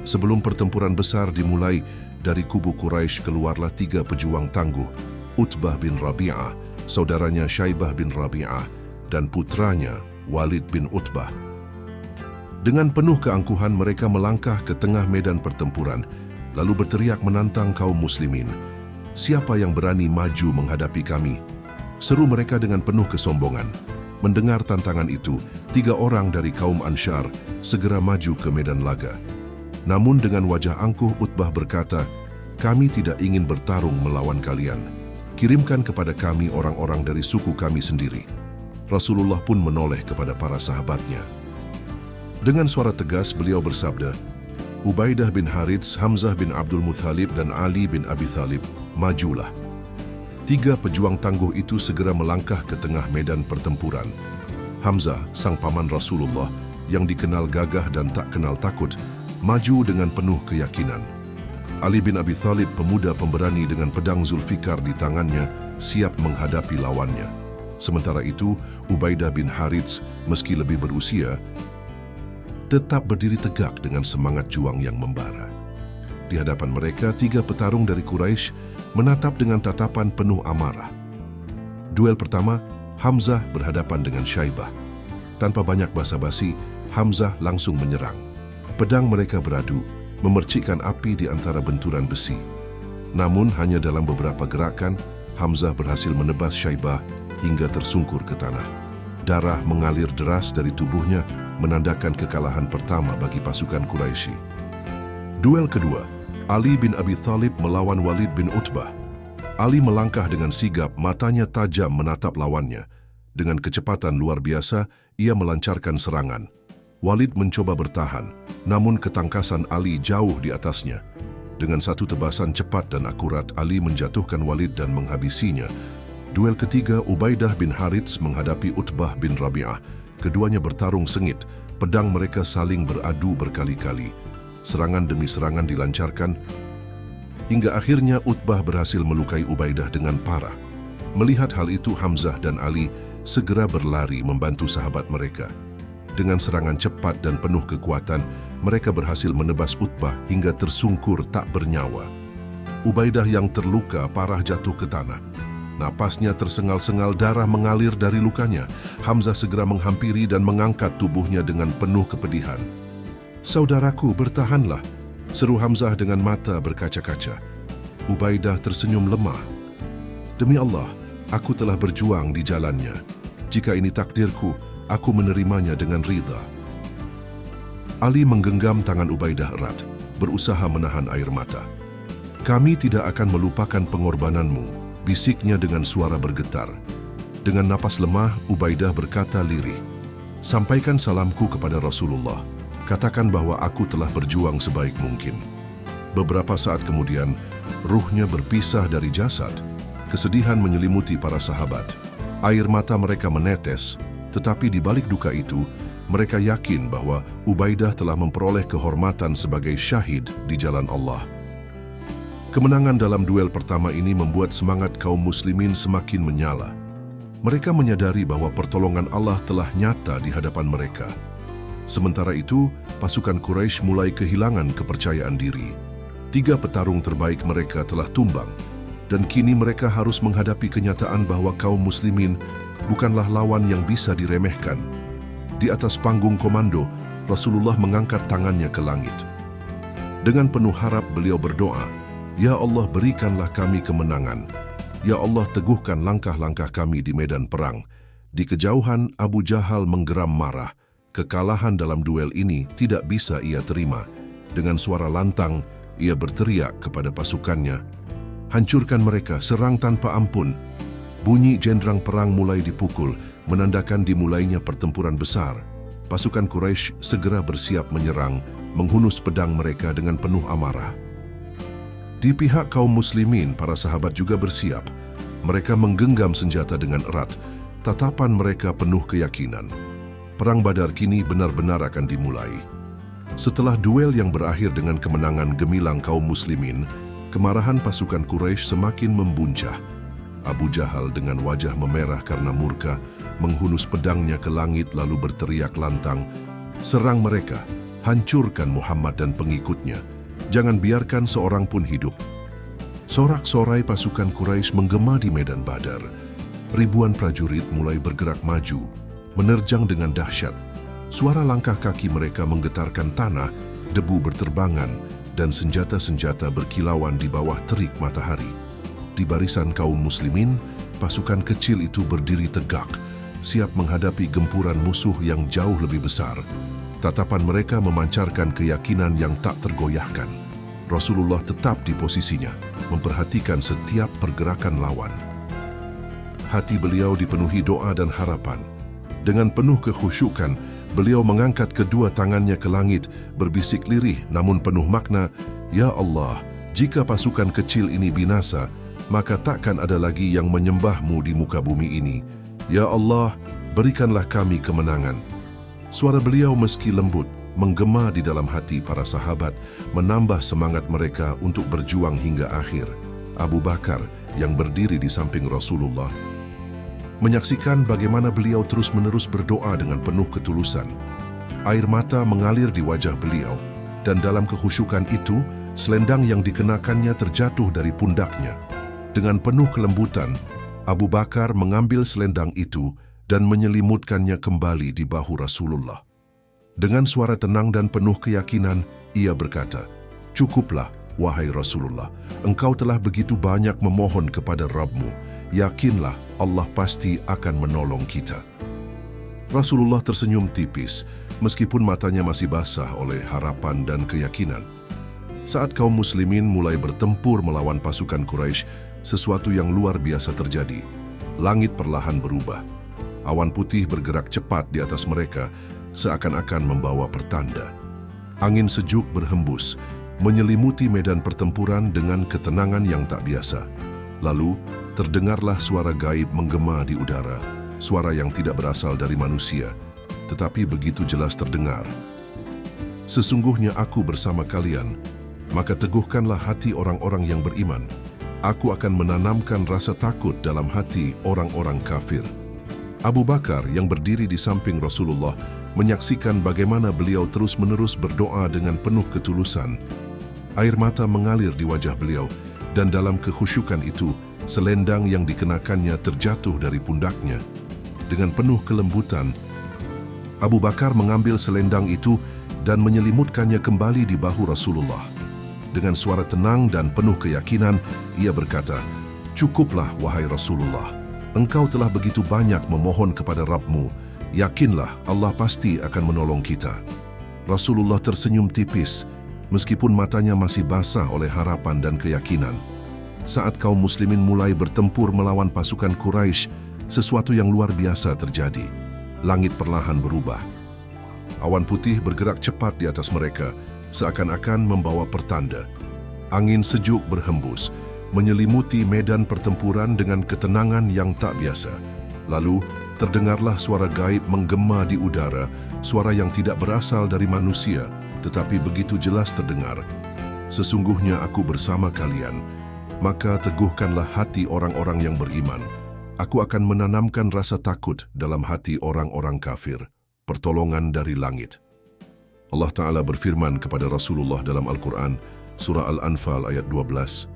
Sebelum pertempuran besar dimulai, dari kubu Quraisy keluarlah 3 pejuang tangguh, Utbah bin Rabi'ah, saudaranya Syaibah bin Rabi'ah, dan putranya Walid bin Utbah. Dengan penuh keangkuhan mereka melangkah ke tengah medan pertempuran, lalu berteriak menantang kaum muslimin, "Siapa yang berani maju menghadapi kami?" Seru mereka dengan penuh kesombongan. Mendengar tantangan itu, 3 orang dari kaum Ansyar segera maju ke medan laga. Namun dengan wajah angkuh Utbah berkata, "Kami tidak ingin bertarung melawan kalian. Kirimkan kepada kami orang-orang dari suku kami sendiri." Rasulullah pun menoleh kepada para sahabatnya. Dengan suara tegas beliau bersabda, "Ubaidah bin Harits, Hamzah bin Abdul Muthalib, dan Ali bin Abi Thalib, majulah." 3 pejuang tangguh itu segera melangkah ke tengah medan pertempuran. Hamzah, sang paman Rasulullah, yang dikenal gagah dan tak kenal takut, maju dengan penuh keyakinan. Ali bin Abi Thalib, pemuda pemberani dengan pedang Zulfikar di tangannya, siap menghadapi lawannya. Sementara itu, Ubaidah bin Harits, meski lebih berusia, tetap berdiri tegak dengan semangat juang yang membara. Di hadapan mereka, 3 petarung dari Quraisy menatap dengan tatapan penuh amarah. Duel pertama, Hamzah berhadapan dengan Syaibah. Tanpa banyak basa-basi, Hamzah langsung menyerang. Pedang mereka beradu, memercikkan api di antara benturan besi. Namun hanya dalam beberapa gerakan, Hamzah berhasil menebas Syaibah hingga tersungkur ke tanah. Darah mengalir deras dari tubuhnya, menandakan kekalahan pertama bagi pasukan Quraisy. Duel kedua, Ali bin Abi Thalib melawan Walid bin Utbah. Ali melangkah dengan sigap, matanya tajam menatap lawannya. Dengan kecepatan luar biasa, ia melancarkan serangan. Walid mencoba bertahan, namun ketangkasan Ali jauh di atasnya. Dengan satu tebasan cepat dan akurat, Ali menjatuhkan Walid dan menghabisinya. Duel ketiga, Ubaidah bin Harits menghadapi Utbah bin Rabi'ah. Keduanya bertarung sengit, pedang mereka saling beradu berkali-kali. Serangan demi serangan dilancarkan, hingga akhirnya Utbah berhasil melukai Ubaidah dengan parah. Melihat hal itu, Hamzah dan Ali segera berlari membantu sahabat mereka. Dengan serangan cepat dan penuh kekuatan, mereka berhasil menebas Utbah hingga tersungkur tak bernyawa. Ubaidah yang terluka parah jatuh ke tanah. Napasnya tersengal-sengal, darah mengalir dari lukanya. Hamzah segera menghampiri dan mengangkat tubuhnya dengan penuh kepedihan. "Saudaraku, bertahanlah," seru Hamzah dengan mata berkaca-kaca. Ubaidah tersenyum lemah. "Demi Allah, aku telah berjuang di jalannya. Jika ini takdirku, aku menerimanya dengan ridha." Ali menggenggam tangan Ubaidah erat, berusaha menahan air mata. "Kami tidak akan melupakan pengorbananmu," bisiknya dengan suara bergetar. Dengan napas lemah, Ubaidah berkata lirih, "Sampaikan salamku kepada Rasulullah. Katakan bahwa aku telah berjuang sebaik mungkin." Beberapa saat kemudian, ruhnya berpisah dari jasad. Kesedihan menyelimuti para sahabat. Air mata mereka menetes, tetapi di balik duka itu, mereka yakin bahwa Ubaidah telah memperoleh kehormatan sebagai syahid di jalan Allah. Kemenangan dalam duel pertama ini membuat semangat kaum muslimin semakin menyala. Mereka menyadari bahwa pertolongan Allah telah nyata di hadapan mereka. Sementara itu, pasukan Quraisy mulai kehilangan kepercayaan diri. 3 petarung terbaik mereka telah tumbang, dan kini mereka harus menghadapi kenyataan bahwa kaum muslimin bukanlah lawan yang bisa diremehkan. Di atas panggung komando, Rasulullah mengangkat tangannya ke langit. Dengan penuh harap beliau berdoa, "Ya Allah, berikanlah kami kemenangan. Ya Allah, teguhkan langkah-langkah kami di medan perang." Di kejauhan, Abu Jahal menggeram marah. Kekalahan dalam duel ini tidak bisa ia terima. Dengan suara lantang, ia berteriak kepada pasukannya, "Hancurkan mereka, serang tanpa ampun." Bunyi jendrang perang mulai dipukul, menandakan dimulainya pertempuran besar. Pasukan Quraisy segera bersiap menyerang, menghunus pedang mereka dengan penuh amarah. Di pihak kaum muslimin, para sahabat juga bersiap. Mereka menggenggam senjata dengan erat, tatapan mereka penuh keyakinan. Perang Badar kini benar-benar akan dimulai. Setelah duel yang berakhir dengan kemenangan gemilang kaum muslimin, kemarahan pasukan Quraisy semakin membuncah. Abu Jahal dengan wajah memerah karena murka, menghunus pedangnya ke langit lalu berteriak lantang, "Serang mereka, hancurkan Muhammad dan pengikutnya. Jangan biarkan seorang pun hidup. Sorak-sorai pasukan Quraisy menggema di medan Badar. Ribuan prajurit mulai bergerak maju, menerjang dengan dahsyat. Suara langkah kaki mereka menggetarkan tanah, debu berterbangan, dan senjata-senjata berkilauan di bawah terik matahari. Di barisan kaum muslimin, pasukan kecil itu berdiri tegak, siap menghadapi gempuran musuh yang jauh lebih besar. Tatapan mereka memancarkan keyakinan yang tak tergoyahkan. Rasulullah tetap di posisinya, memperhatikan setiap pergerakan lawan. Hati beliau dipenuhi doa dan harapan. Dengan penuh kekhusyukan, beliau mengangkat kedua tangannya ke langit, berbisik lirih namun penuh makna, "Ya Allah, jika pasukan kecil ini binasa, maka takkan ada lagi yang menyembah-Mu di muka bumi ini. Ya Allah, berikanlah kami kemenangan." Suara beliau meski lembut, menggema di dalam hati para sahabat, menambah semangat mereka untuk berjuang hingga akhir. Abu Bakar yang berdiri di samping Rasulullah menyaksikan bagaimana beliau terus-menerus berdoa dengan penuh ketulusan. Air mata mengalir di wajah beliau, dan dalam kekhusyukan itu, selendang yang dikenakannya terjatuh dari pundaknya. Dengan penuh kelembutan, Abu Bakar mengambil selendang itu dan menyelimutkannya kembali di bahu Rasulullah. Dengan suara tenang dan penuh keyakinan, ia berkata, "Cukuplah, wahai Rasulullah, engkau telah begitu banyak memohon kepada Rabb-Mu. Yakinlah, Allah pasti akan menolong kita." Rasulullah tersenyum tipis, meskipun matanya masih basah oleh harapan dan keyakinan. Saat kaum muslimin mulai bertempur melawan pasukan Quraisy, sesuatu yang luar biasa terjadi. Langit perlahan berubah. Awan putih bergerak cepat di atas mereka, seakan-akan membawa pertanda. Angin sejuk berhembus, menyelimuti medan pertempuran dengan ketenangan yang tak biasa. Lalu, terdengarlah suara gaib menggema di udara, suara yang tidak berasal dari manusia, tetapi begitu jelas terdengar. "Sesungguhnya aku bersama kalian, maka teguhkanlah hati orang-orang yang beriman. Aku akan menanamkan rasa takut dalam hati orang-orang kafir." Abu Bakar yang berdiri di samping Rasulullah menyaksikan bagaimana beliau terus-menerus berdoa dengan penuh ketulusan. Air mata mengalir di wajah beliau, dan dalam kekhusyukan itu, selendang yang dikenakannya terjatuh dari pundaknya. Dengan penuh kelembutan, Abu Bakar mengambil selendang itu dan menyelimutkannya kembali di bahu Rasulullah. Dengan suara tenang dan penuh keyakinan, ia berkata, "Cukuplah, wahai Rasulullah. Engkau telah begitu banyak memohon kepada Rabb-Mu. Yakinlah, Allah pasti akan menolong kita." Rasulullah tersenyum tipis, meskipun matanya masih basah oleh harapan dan keyakinan. Saat kaum muslimin mulai bertempur melawan pasukan Quraisy, sesuatu yang luar biasa terjadi. Langit perlahan berubah. Awan putih bergerak cepat di atas mereka, seakan-akan membawa pertanda. Angin sejuk berhembus, menyelimuti medan pertempuran dengan ketenangan yang tak biasa. Lalu, terdengarlah suara gaib menggema di udara, suara yang tidak berasal dari manusia, tetapi begitu jelas terdengar. "Sesungguhnya aku bersama kalian, maka teguhkanlah hati orang-orang yang beriman. Aku akan menanamkan rasa takut dalam hati orang-orang kafir." Pertolongan dari langit. Allah Ta'ala berfirman kepada Rasulullah dalam Al-Quran, Surah Al-Anfal ayat 12,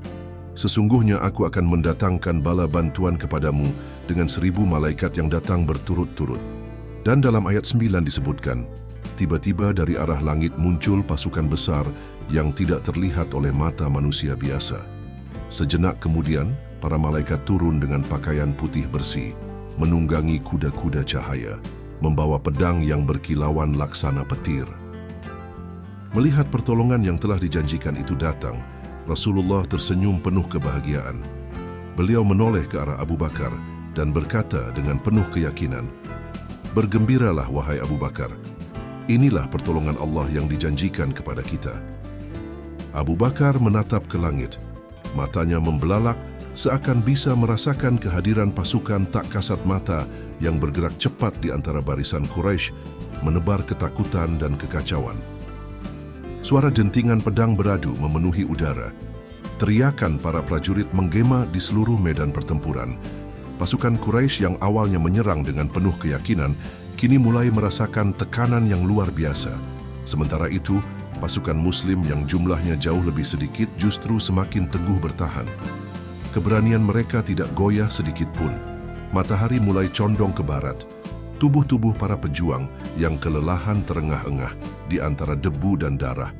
"Sesungguhnya aku akan mendatangkan bala bantuan kepadamu dengan 1000 malaikat yang datang berturut-turut." Dan dalam ayat 9 disebutkan, "Tiba-tiba dari arah langit muncul pasukan besar yang tidak terlihat oleh mata manusia biasa. Sejenak kemudian, para malaikat turun dengan pakaian putih bersih, menunggangi kuda-kuda cahaya, membawa pedang yang berkilauan laksana petir." Melihat pertolongan yang telah dijanjikan itu datang, Rasulullah tersenyum penuh kebahagiaan. Beliau menoleh ke arah Abu Bakar dan berkata dengan penuh keyakinan, "Bergembiralah, wahai Abu Bakar. Inilah pertolongan Allah yang dijanjikan kepada kita." Abu Bakar menatap ke langit. Matanya membelalak, seakan bisa merasakan kehadiran pasukan tak kasat mata yang bergerak cepat di antara barisan Quraisy, menebar ketakutan dan kekacauan. Suara dentingan pedang beradu memenuhi udara. Teriakan para prajurit menggema di seluruh medan pertempuran. Pasukan Quraisy yang awalnya menyerang dengan penuh keyakinan, kini mulai merasakan tekanan yang luar biasa. Sementara itu, pasukan Muslim yang jumlahnya jauh lebih sedikit justru semakin teguh bertahan. Keberanian mereka tidak goyah sedikit pun. Matahari mulai condong ke barat. Tubuh-tubuh para pejuang yang kelelahan terengah-engah di antara debu dan darah.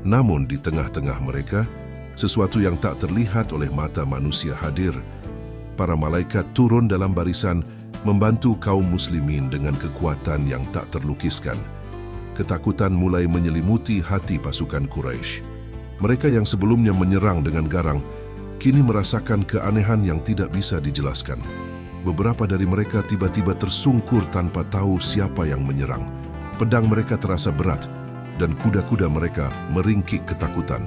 Namun di tengah-tengah mereka, sesuatu yang tak terlihat oleh mata manusia hadir. Para malaikat turun dalam barisan membantu kaum muslimin dengan kekuatan yang tak terlukiskan. Ketakutan mulai menyelimuti hati pasukan Quraisy. Mereka yang sebelumnya menyerang dengan garang, kini merasakan keanehan yang tidak bisa dijelaskan. Beberapa dari mereka tiba-tiba tersungkur tanpa tahu siapa yang menyerang. Pedang mereka terasa berat dan kuda-kuda mereka meringkik ketakutan.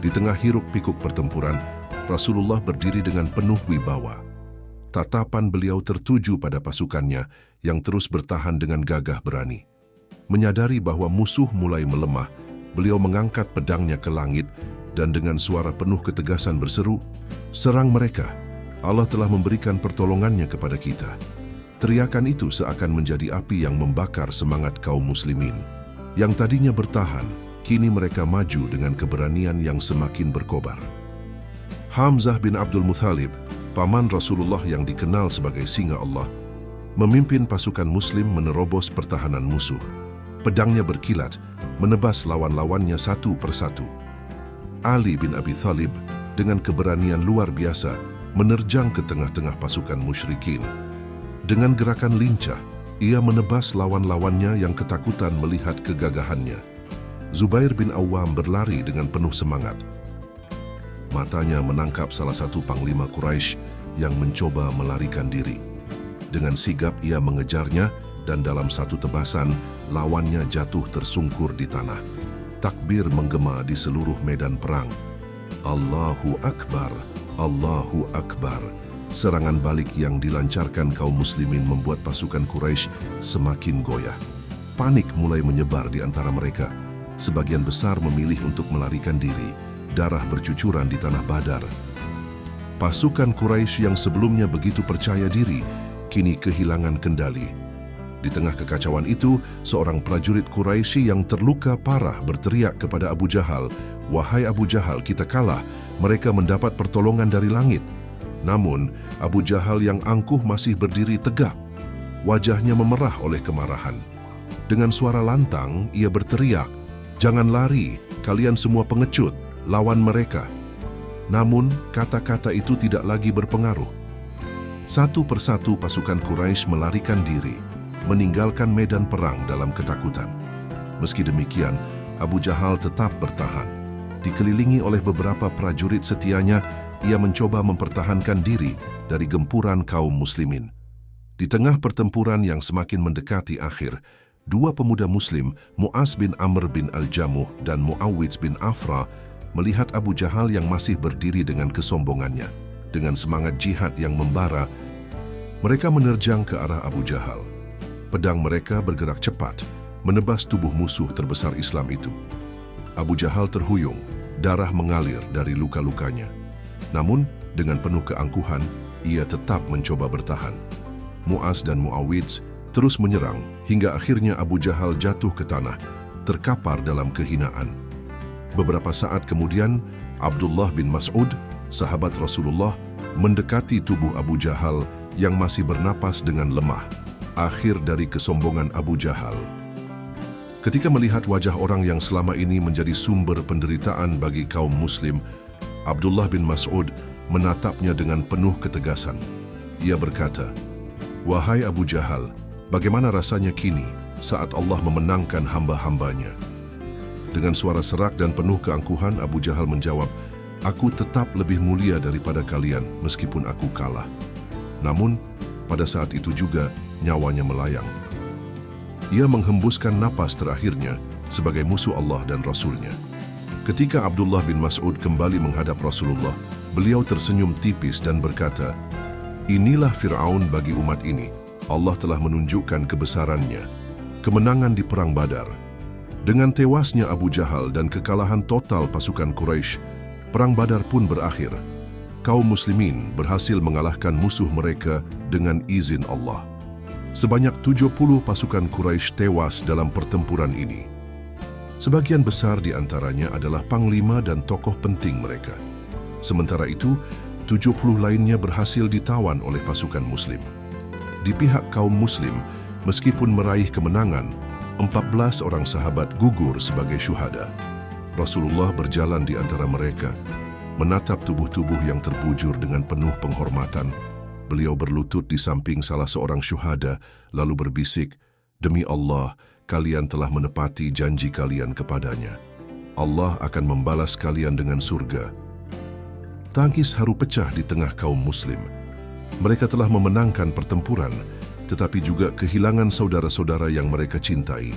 Di tengah hiruk-pikuk pertempuran, Rasulullah berdiri dengan penuh wibawa. Tatapan beliau tertuju pada pasukannya yang terus bertahan dengan gagah berani. Menyadari bahwa musuh mulai melemah, beliau mengangkat pedangnya ke langit dan dengan suara penuh ketegasan berseru, "Serang mereka! Allah telah memberikan pertolongannya kepada kita." Teriakan itu seakan menjadi api yang membakar semangat kaum muslimin. Yang tadinya bertahan, kini mereka maju dengan keberanian yang semakin berkobar. Hamzah bin Abdul Muthalib, paman Rasulullah yang dikenal sebagai singa Allah, memimpin pasukan muslim menerobos pertahanan musuh. Pedangnya berkilat, menebas lawan-lawannya satu persatu. Ali bin Abi Thalib dengan keberanian luar biasa menerjang ke tengah-tengah pasukan musyrikin. Dengan gerakan lincah, ia menebas lawan-lawannya yang ketakutan melihat kegagahannya. Zubair bin Awam berlari dengan penuh semangat. Matanya menangkap salah satu panglima Quraisy yang mencoba melarikan diri. Dengan sigap ia mengejarnya dan dalam satu tebasan, lawannya jatuh tersungkur di tanah. Takbir menggema di seluruh medan perang. Allahu Akbar! Allahu Akbar. Serangan balik yang dilancarkan kaum muslimin membuat pasukan Quraisy semakin goyah. Panik mulai menyebar di antara mereka. Sebagian besar memilih untuk melarikan diri. Darah bercucuran di tanah Badar. Pasukan Quraisy yang sebelumnya begitu percaya diri, kini kehilangan kendali. Di tengah kekacauan itu, seorang prajurit Quraisy yang terluka parah berteriak kepada Abu Jahal, "Wahai Abu Jahal, kita kalah. Mereka mendapat pertolongan dari langit." Namun, Abu Jahal yang angkuh masih berdiri tegak. Wajahnya memerah oleh kemarahan. Dengan suara lantang, ia berteriak, "Jangan lari, kalian semua pengecut, lawan mereka." Namun, kata-kata itu tidak lagi berpengaruh. Satu persatu pasukan Quraisy melarikan diri, meninggalkan medan perang dalam ketakutan. Meski demikian, Abu Jahal tetap bertahan. Dikelilingi oleh beberapa prajurit setianya, ia mencoba mempertahankan diri dari gempuran kaum muslimin. Di tengah pertempuran yang semakin mendekati akhir, dua pemuda muslim, Mu'az bin Amr bin Al-Jamuh dan Mu'awwidz bin Afra, melihat Abu Jahal yang masih berdiri dengan kesombongannya. Dengan semangat jihad yang membara, mereka menerjang ke arah Abu Jahal. Pedang mereka bergerak cepat, menebas tubuh musuh terbesar Islam itu. Abu Jahal terhuyung, darah mengalir dari luka-lukanya. Namun, dengan penuh keangkuhan, ia tetap mencoba bertahan. Mu'az dan Mu'awwidz terus menyerang hingga akhirnya Abu Jahal jatuh ke tanah, terkapar dalam kehinaan. Beberapa saat kemudian, Abdullah bin Mas'ud, sahabat Rasulullah, mendekati tubuh Abu Jahal yang masih bernapas dengan lemah. Akhir dari kesombongan Abu Jahal. Ketika melihat wajah orang yang selama ini menjadi sumber penderitaan bagi kaum muslim, Abdullah bin Mas'ud menatapnya dengan penuh ketegasan. Ia berkata, "Wahai Abu Jahal, bagaimana rasanya kini saat Allah memenangkan hamba-hambanya?" Dengan suara serak dan penuh keangkuhan, Abu Jahal menjawab, "Aku tetap lebih mulia daripada kalian meskipun aku kalah." Namun, pada saat itu juga nyawanya melayang. Ia menghembuskan napas terakhirnya sebagai musuh Allah dan Rasul-Nya. Ketika Abdullah bin Mas'ud kembali menghadap Rasulullah, beliau tersenyum tipis dan berkata, "Inilah Fir'aun bagi umat ini. Allah telah menunjukkan kebesarannya. Kemenangan di Perang Badar. Dengan tewasnya Abu Jahal dan kekalahan total pasukan Quraisy, Perang Badar pun berakhir. Kaum muslimin berhasil mengalahkan musuh mereka dengan izin Allah. Sebanyak 70 pasukan Quraisy tewas dalam pertempuran ini. Sebagian besar di antaranya adalah panglima dan tokoh penting mereka. Sementara itu, 70 lainnya berhasil ditawan oleh pasukan Muslim. Di pihak kaum Muslim, meskipun meraih kemenangan, 14 orang sahabat gugur sebagai syuhada. Rasulullah berjalan di antara mereka, menatap tubuh-tubuh yang terbujur dengan penuh penghormatan. Beliau berlutut di samping salah seorang syuhada, lalu berbisik, "Demi Allah, kalian telah menepati janji kalian kepadanya. Allah akan membalas kalian dengan surga." Tangis haru pecah di tengah kaum Muslim. Mereka telah memenangkan pertempuran, tetapi juga kehilangan saudara-saudara yang mereka cintai.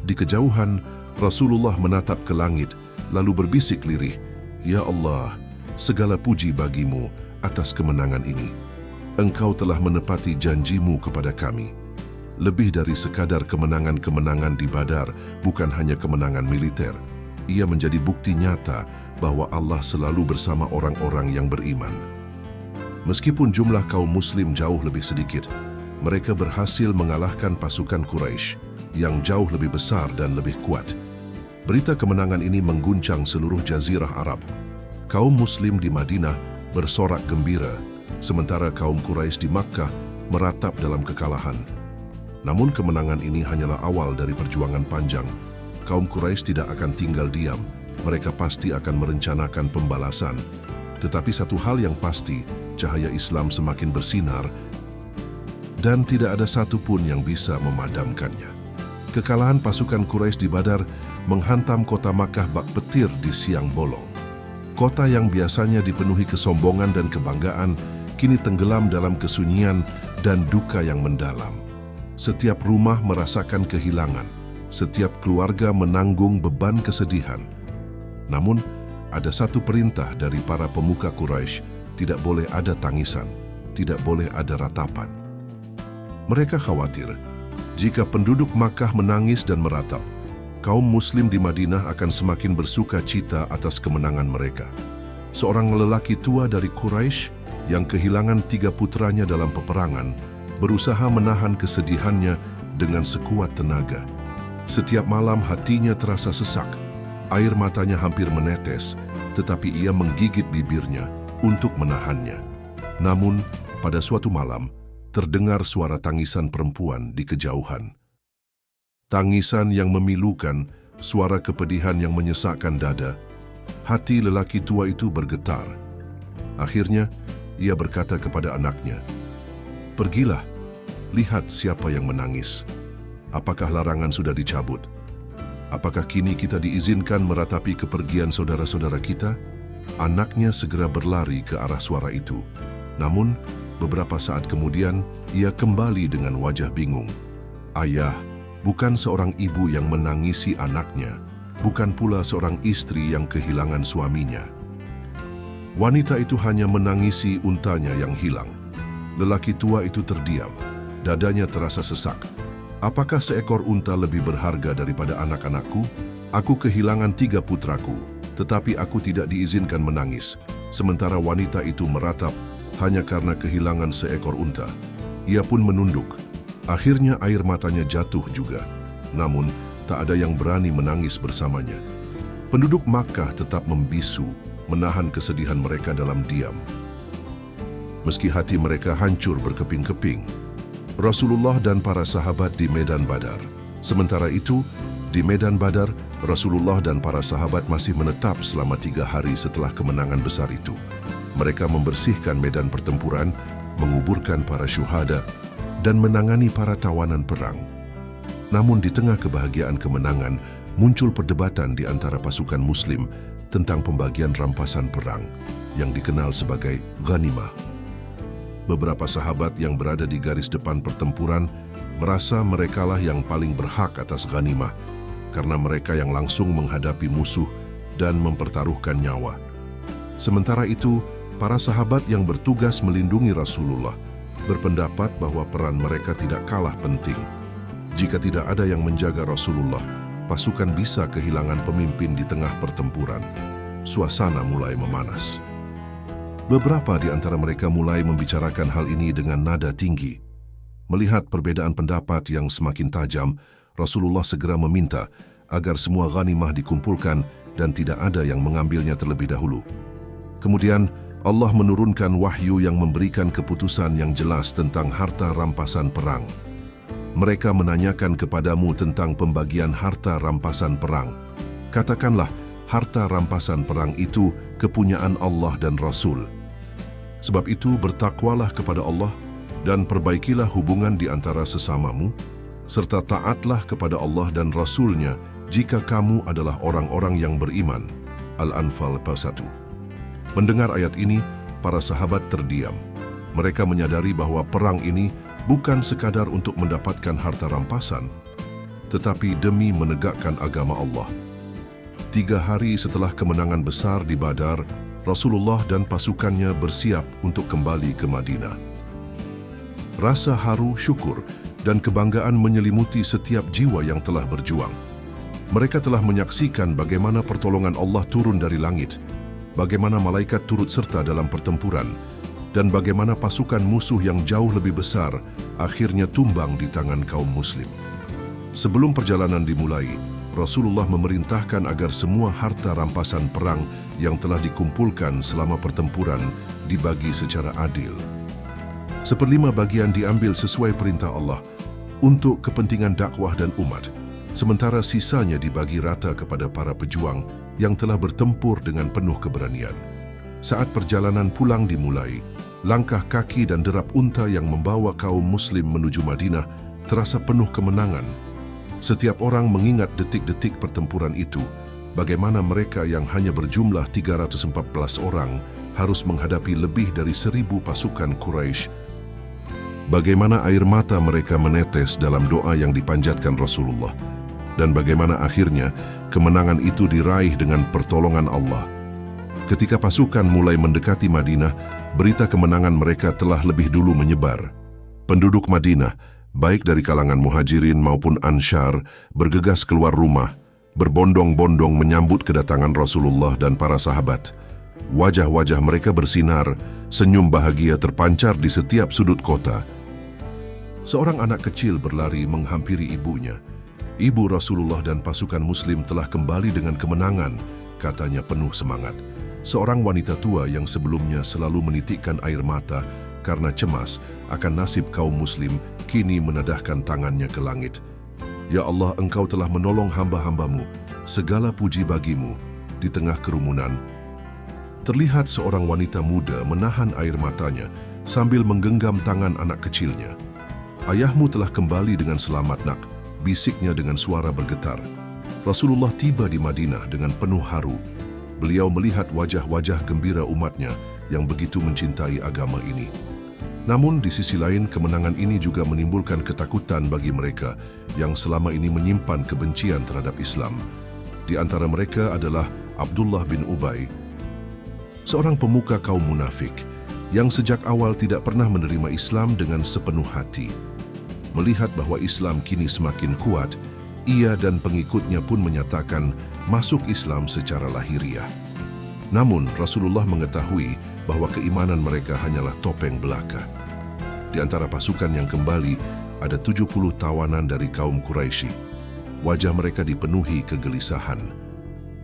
Di kejauhan, Rasulullah menatap ke langit, lalu berbisik lirih, "Ya Allah, segala puji bagimu atas kemenangan ini. Engkau telah menepati janjimu kepada kami." Lebih dari sekadar kemenangan-kemenangan di Badar, bukan hanya kemenangan militer. Ia menjadi bukti nyata bahwa Allah selalu bersama orang-orang yang beriman. Meskipun jumlah kaum Muslim jauh lebih sedikit, mereka berhasil mengalahkan pasukan Quraisy yang jauh lebih besar dan lebih kuat. Berita kemenangan ini mengguncang seluruh jazirah Arab. Kaum Muslim di Madinah bersorak gembira, sementara kaum Quraisy di Makkah meratap dalam kekalahan. Namun kemenangan ini hanyalah awal dari perjuangan panjang. Kaum Quraisy tidak akan tinggal diam. Mereka pasti akan merencanakan pembalasan. Tetapi satu hal yang pasti, cahaya Islam semakin bersinar dan tidak ada satupun yang bisa memadamkannya. Kekalahan pasukan Quraisy di Badar menghantam kota Makkah bak petir di siang bolong. Kota yang biasanya dipenuhi kesombongan dan kebanggaan kini tenggelam dalam kesunyian dan duka yang mendalam. Setiap rumah merasakan kehilangan, setiap keluarga menanggung beban kesedihan. Namun, ada satu perintah dari para pemuka Quraisy, tidak boleh ada tangisan, tidak boleh ada ratapan. Mereka khawatir, jika penduduk Makkah menangis dan meratap, kaum Muslim di Madinah akan semakin bersuka cita atas kemenangan mereka. Seorang lelaki tua dari Quraisy yang kehilangan 3 putranya dalam peperangan, berusaha menahan kesedihannya dengan sekuat tenaga. Setiap malam hatinya terasa sesak, air matanya hampir menetes, tetapi ia menggigit bibirnya untuk menahannya. Namun, pada suatu malam, terdengar suara tangisan perempuan di kejauhan. Tangisan yang memilukan, suara kepedihan yang menyesakkan dada. Hati lelaki tua itu bergetar. Akhirnya, ia berkata kepada anaknya, "Pergilah, lihat siapa yang menangis. Apakah larangan sudah dicabut? Apakah kini kita diizinkan meratapi kepergian saudara-saudara kita?" Anaknya segera berlari ke arah suara itu. Namun, beberapa saat kemudian, ia kembali dengan wajah bingung. Ayah, bukan seorang ibu yang menangisi anaknya, bukan pula seorang istri yang kehilangan suaminya. Wanita itu hanya menangisi untanya yang hilang. Lelaki tua itu terdiam. Dadanya terasa sesak. Apakah seekor unta lebih berharga daripada anak-anakku? Aku kehilangan 3 putraku, tetapi aku tidak diizinkan menangis. Sementara wanita itu meratap hanya karena kehilangan seekor unta. Ia pun menunduk. Akhirnya air matanya jatuh juga. Namun, tak ada yang berani menangis bersamanya. Penduduk Makkah tetap membisu, menahan kesedihan mereka dalam diam. Meski hati mereka hancur berkeping-keping, Rasulullah dan para sahabat di Medan Badar. Sementara itu, di Medan Badar, Rasulullah dan para sahabat masih menetap selama 3 hari setelah kemenangan besar itu. Mereka membersihkan medan pertempuran, menguburkan para syuhada, dan menangani para tawanan perang. Namun di tengah kebahagiaan kemenangan, muncul perdebatan di antara pasukan Muslim tentang pembagian rampasan perang yang dikenal sebagai ghanimah. Beberapa sahabat yang berada di garis depan pertempuran merasa merekalah yang paling berhak atas ghanimah karena mereka yang langsung menghadapi musuh dan mempertaruhkan nyawa. Sementara itu, para sahabat yang bertugas melindungi Rasulullah berpendapat bahwa peran mereka tidak kalah penting. Jika tidak ada yang menjaga Rasulullah, pasukan bisa kehilangan pemimpin di tengah pertempuran. Suasana mulai memanas. Beberapa di antara mereka mulai membicarakan hal ini dengan nada tinggi. Melihat perbedaan pendapat yang semakin tajam, Rasulullah segera meminta agar semua ghanimah dikumpulkan dan tidak ada yang mengambilnya terlebih dahulu. Kemudian Allah menurunkan wahyu yang memberikan keputusan yang jelas tentang harta rampasan perang. Mereka menanyakan kepadamu tentang pembagian harta rampasan perang. Katakanlah, harta rampasan perang itu kepunyaan Allah dan Rasul. Sebab itu bertakwalah kepada Allah dan perbaikilah hubungan di antara sesamamu, serta taatlah kepada Allah dan Rasul-Nya jika kamu adalah orang-orang yang beriman. Al-Anfal pasal 1. Mendengar ayat ini, para sahabat terdiam. Mereka menyadari bahwa perang ini bukan sekadar untuk mendapatkan harta rampasan, tetapi demi menegakkan agama Allah. 3 hari setelah kemenangan besar di Badar, Rasulullah dan pasukannya bersiap untuk kembali ke Madinah. Rasa haru, syukur, dan kebanggaan menyelimuti setiap jiwa yang telah berjuang. Mereka telah menyaksikan bagaimana pertolongan Allah turun dari langit, bagaimana malaikat turut serta dalam pertempuran, dan bagaimana pasukan musuh yang jauh lebih besar akhirnya tumbang di tangan kaum muslim. Sebelum perjalanan dimulai, Rasulullah memerintahkan agar semua harta rampasan perang yang telah dikumpulkan selama pertempuran dibagi secara adil. 1/5 bagian diambil sesuai perintah Allah untuk kepentingan dakwah dan umat, sementara sisanya dibagi rata kepada para pejuang yang telah bertempur dengan penuh keberanian. Saat perjalanan pulang dimulai, langkah kaki dan derap unta yang membawa kaum muslim menuju Madinah terasa penuh kemenangan. Setiap orang mengingat detik-detik pertempuran itu, bagaimana mereka yang hanya berjumlah 314 orang harus menghadapi lebih dari 1.000 pasukan Quraisy. Bagaimana air mata mereka menetes dalam doa yang dipanjatkan Rasulullah, dan bagaimana akhirnya kemenangan itu diraih dengan pertolongan Allah. Ketika pasukan mulai mendekati Madinah, berita kemenangan mereka telah lebih dulu menyebar. Penduduk Madinah, baik dari kalangan muhajirin maupun ansyar, bergegas keluar rumah, berbondong-bondong menyambut kedatangan Rasulullah dan para sahabat. Wajah-wajah mereka bersinar, senyum bahagia terpancar di setiap sudut kota. Seorang anak kecil berlari menghampiri ibunya. Ibu Rasulullah dan pasukan muslim telah kembali dengan kemenangan, katanya penuh semangat. Seorang wanita tua yang sebelumnya selalu menitikkan air mata karena cemas akan nasib kaum muslim, kini menadahkan tangannya ke langit. Ya Allah, Engkau telah menolong hamba-hambamu, segala puji bagimu. Di tengah kerumunan, terlihat seorang wanita muda menahan air matanya sambil menggenggam tangan anak kecilnya. Ayahmu telah kembali dengan selamat, nak, bisiknya dengan suara bergetar. Rasulullah tiba di Madinah dengan penuh haru. Beliau melihat wajah-wajah gembira umatnya yang begitu mencintai agama ini. Namun di sisi lain, kemenangan ini juga menimbulkan ketakutan bagi mereka yang selama ini menyimpan kebencian terhadap Islam. Di antara mereka adalah Abdullah bin Ubay, seorang pemuka kaum munafik yang sejak awal tidak pernah menerima Islam dengan sepenuh hati. Melihat bahwa Islam kini semakin kuat, ia dan pengikutnya pun menyatakan masuk Islam secara lahiriah. Namun Rasulullah mengetahui bahwa keimanan mereka hanyalah topeng belaka. Di antara pasukan yang kembali, ada 70 tawanan dari kaum Quraisy. Wajah mereka dipenuhi kegelisahan.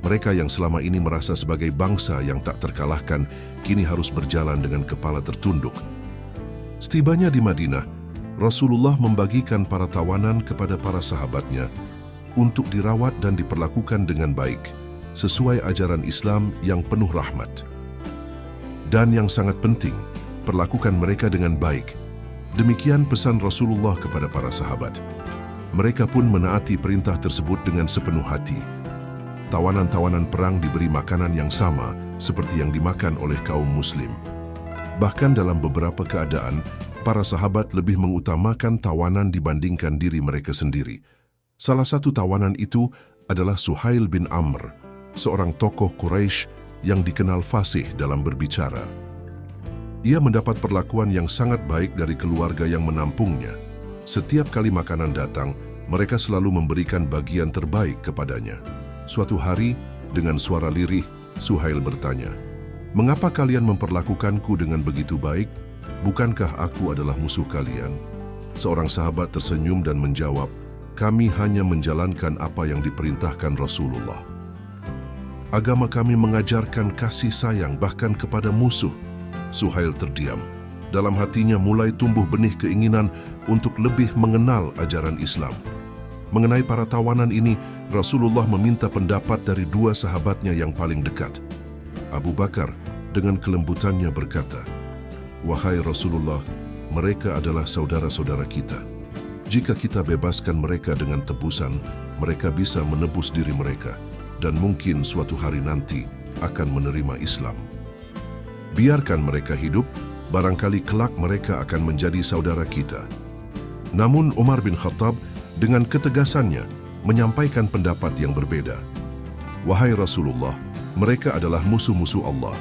Mereka yang selama ini merasa sebagai bangsa yang tak terkalahkan, kini harus berjalan dengan kepala tertunduk. Setibanya di Madinah, Rasulullah membagikan para tawanan kepada para sahabatnya untuk dirawat dan diperlakukan dengan baik, sesuai ajaran Islam yang penuh rahmat. Dan yang sangat penting, perlakukan mereka dengan baik. Demikian pesan Rasulullah kepada para sahabat. Mereka pun menaati perintah tersebut dengan sepenuh hati. Tawanan-tawanan perang diberi makanan yang sama seperti yang dimakan oleh kaum muslim. Bahkan dalam beberapa keadaan, para sahabat lebih mengutamakan tawanan dibandingkan diri mereka sendiri. Salah satu tawanan itu adalah Suhail bin Amr, seorang tokoh Quraisy yang dikenal fasih dalam berbicara. Ia mendapat perlakuan yang sangat baik dari keluarga yang menampungnya. Setiap kali makanan datang, mereka selalu memberikan bagian terbaik kepadanya. Suatu hari, dengan suara lirih, Suhail bertanya, "Mengapa kalian memperlakukanku dengan begitu baik? Bukankah aku adalah musuh kalian?" Seorang sahabat tersenyum dan menjawab, kami hanya menjalankan apa yang diperintahkan Rasulullah. Agama kami mengajarkan kasih sayang bahkan kepada musuh. Suhail terdiam. Dalam hatinya mulai tumbuh benih keinginan untuk lebih mengenal ajaran Islam. Mengenai para tawanan ini, Rasulullah meminta pendapat dari dua sahabatnya yang paling dekat. Abu Bakar dengan kelembutannya berkata, "Wahai Rasulullah, mereka adalah saudara-saudara kita. Jika kita bebaskan mereka dengan tebusan, mereka bisa menebus diri mereka dan mungkin suatu hari nanti akan menerima Islam. Biarkan mereka hidup, barangkali kelak mereka akan menjadi saudara kita." Namun Umar bin Khattab dengan ketegasannya menyampaikan pendapat yang berbeda. "Wahai Rasulullah, mereka adalah musuh-musuh Allah.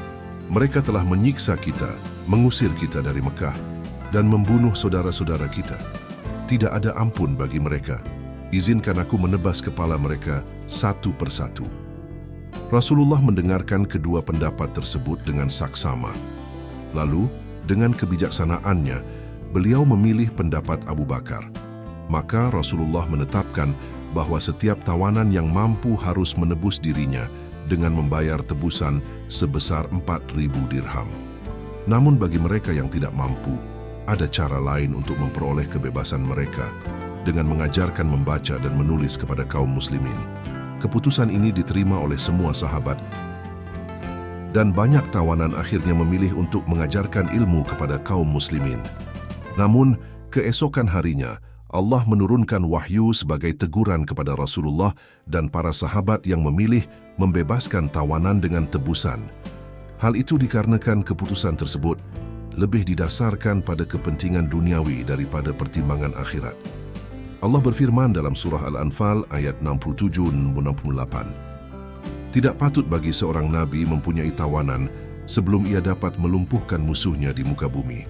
Mereka telah menyiksa kita, mengusir kita dari Mekah, dan membunuh saudara-saudara kita. Tidak ada ampun bagi mereka. Izinkan aku menebas kepala mereka satu persatu." Rasulullah mendengarkan kedua pendapat tersebut dengan saksama. Lalu, dengan kebijaksanaannya, beliau memilih pendapat Abu Bakar. Maka Rasulullah menetapkan bahwa setiap tawanan yang mampu harus menebus dirinya dengan membayar tebusan sebesar 4.000 dirham. Namun bagi mereka yang tidak mampu, ada cara lain untuk memperoleh kebebasan mereka dengan mengajarkan membaca dan menulis kepada kaum muslimin. Keputusan ini diterima oleh semua sahabat dan banyak tawanan akhirnya memilih untuk mengajarkan ilmu kepada kaum muslimin. Namun, keesokan harinya, Allah menurunkan wahyu sebagai teguran kepada Rasulullah dan para sahabat yang memilih membebaskan tawanan dengan tebusan. Hal itu dikarenakan keputusan tersebut lebih didasarkan pada kepentingan duniawi daripada pertimbangan akhirat. Allah berfirman dalam surah Al-Anfal ayat 67-68, "Tidak patut bagi seorang nabi mempunyai tawanan sebelum ia dapat melumpuhkan musuhnya di muka bumi.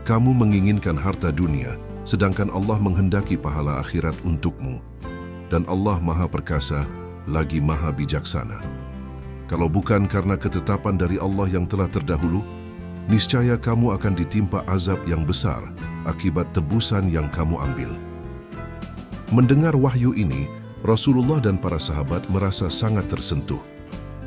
Kamu menginginkan harta dunia, sedangkan Allah menghendaki pahala akhirat untukmu. Dan Allah Maha Perkasa, lagi Maha Bijaksana. Kalau bukan karena ketetapan dari Allah yang telah terdahulu, niscaya kamu akan ditimpa azab yang besar akibat tebusan yang kamu ambil." Mendengar wahyu ini, Rasulullah dan para sahabat merasa sangat tersentuh.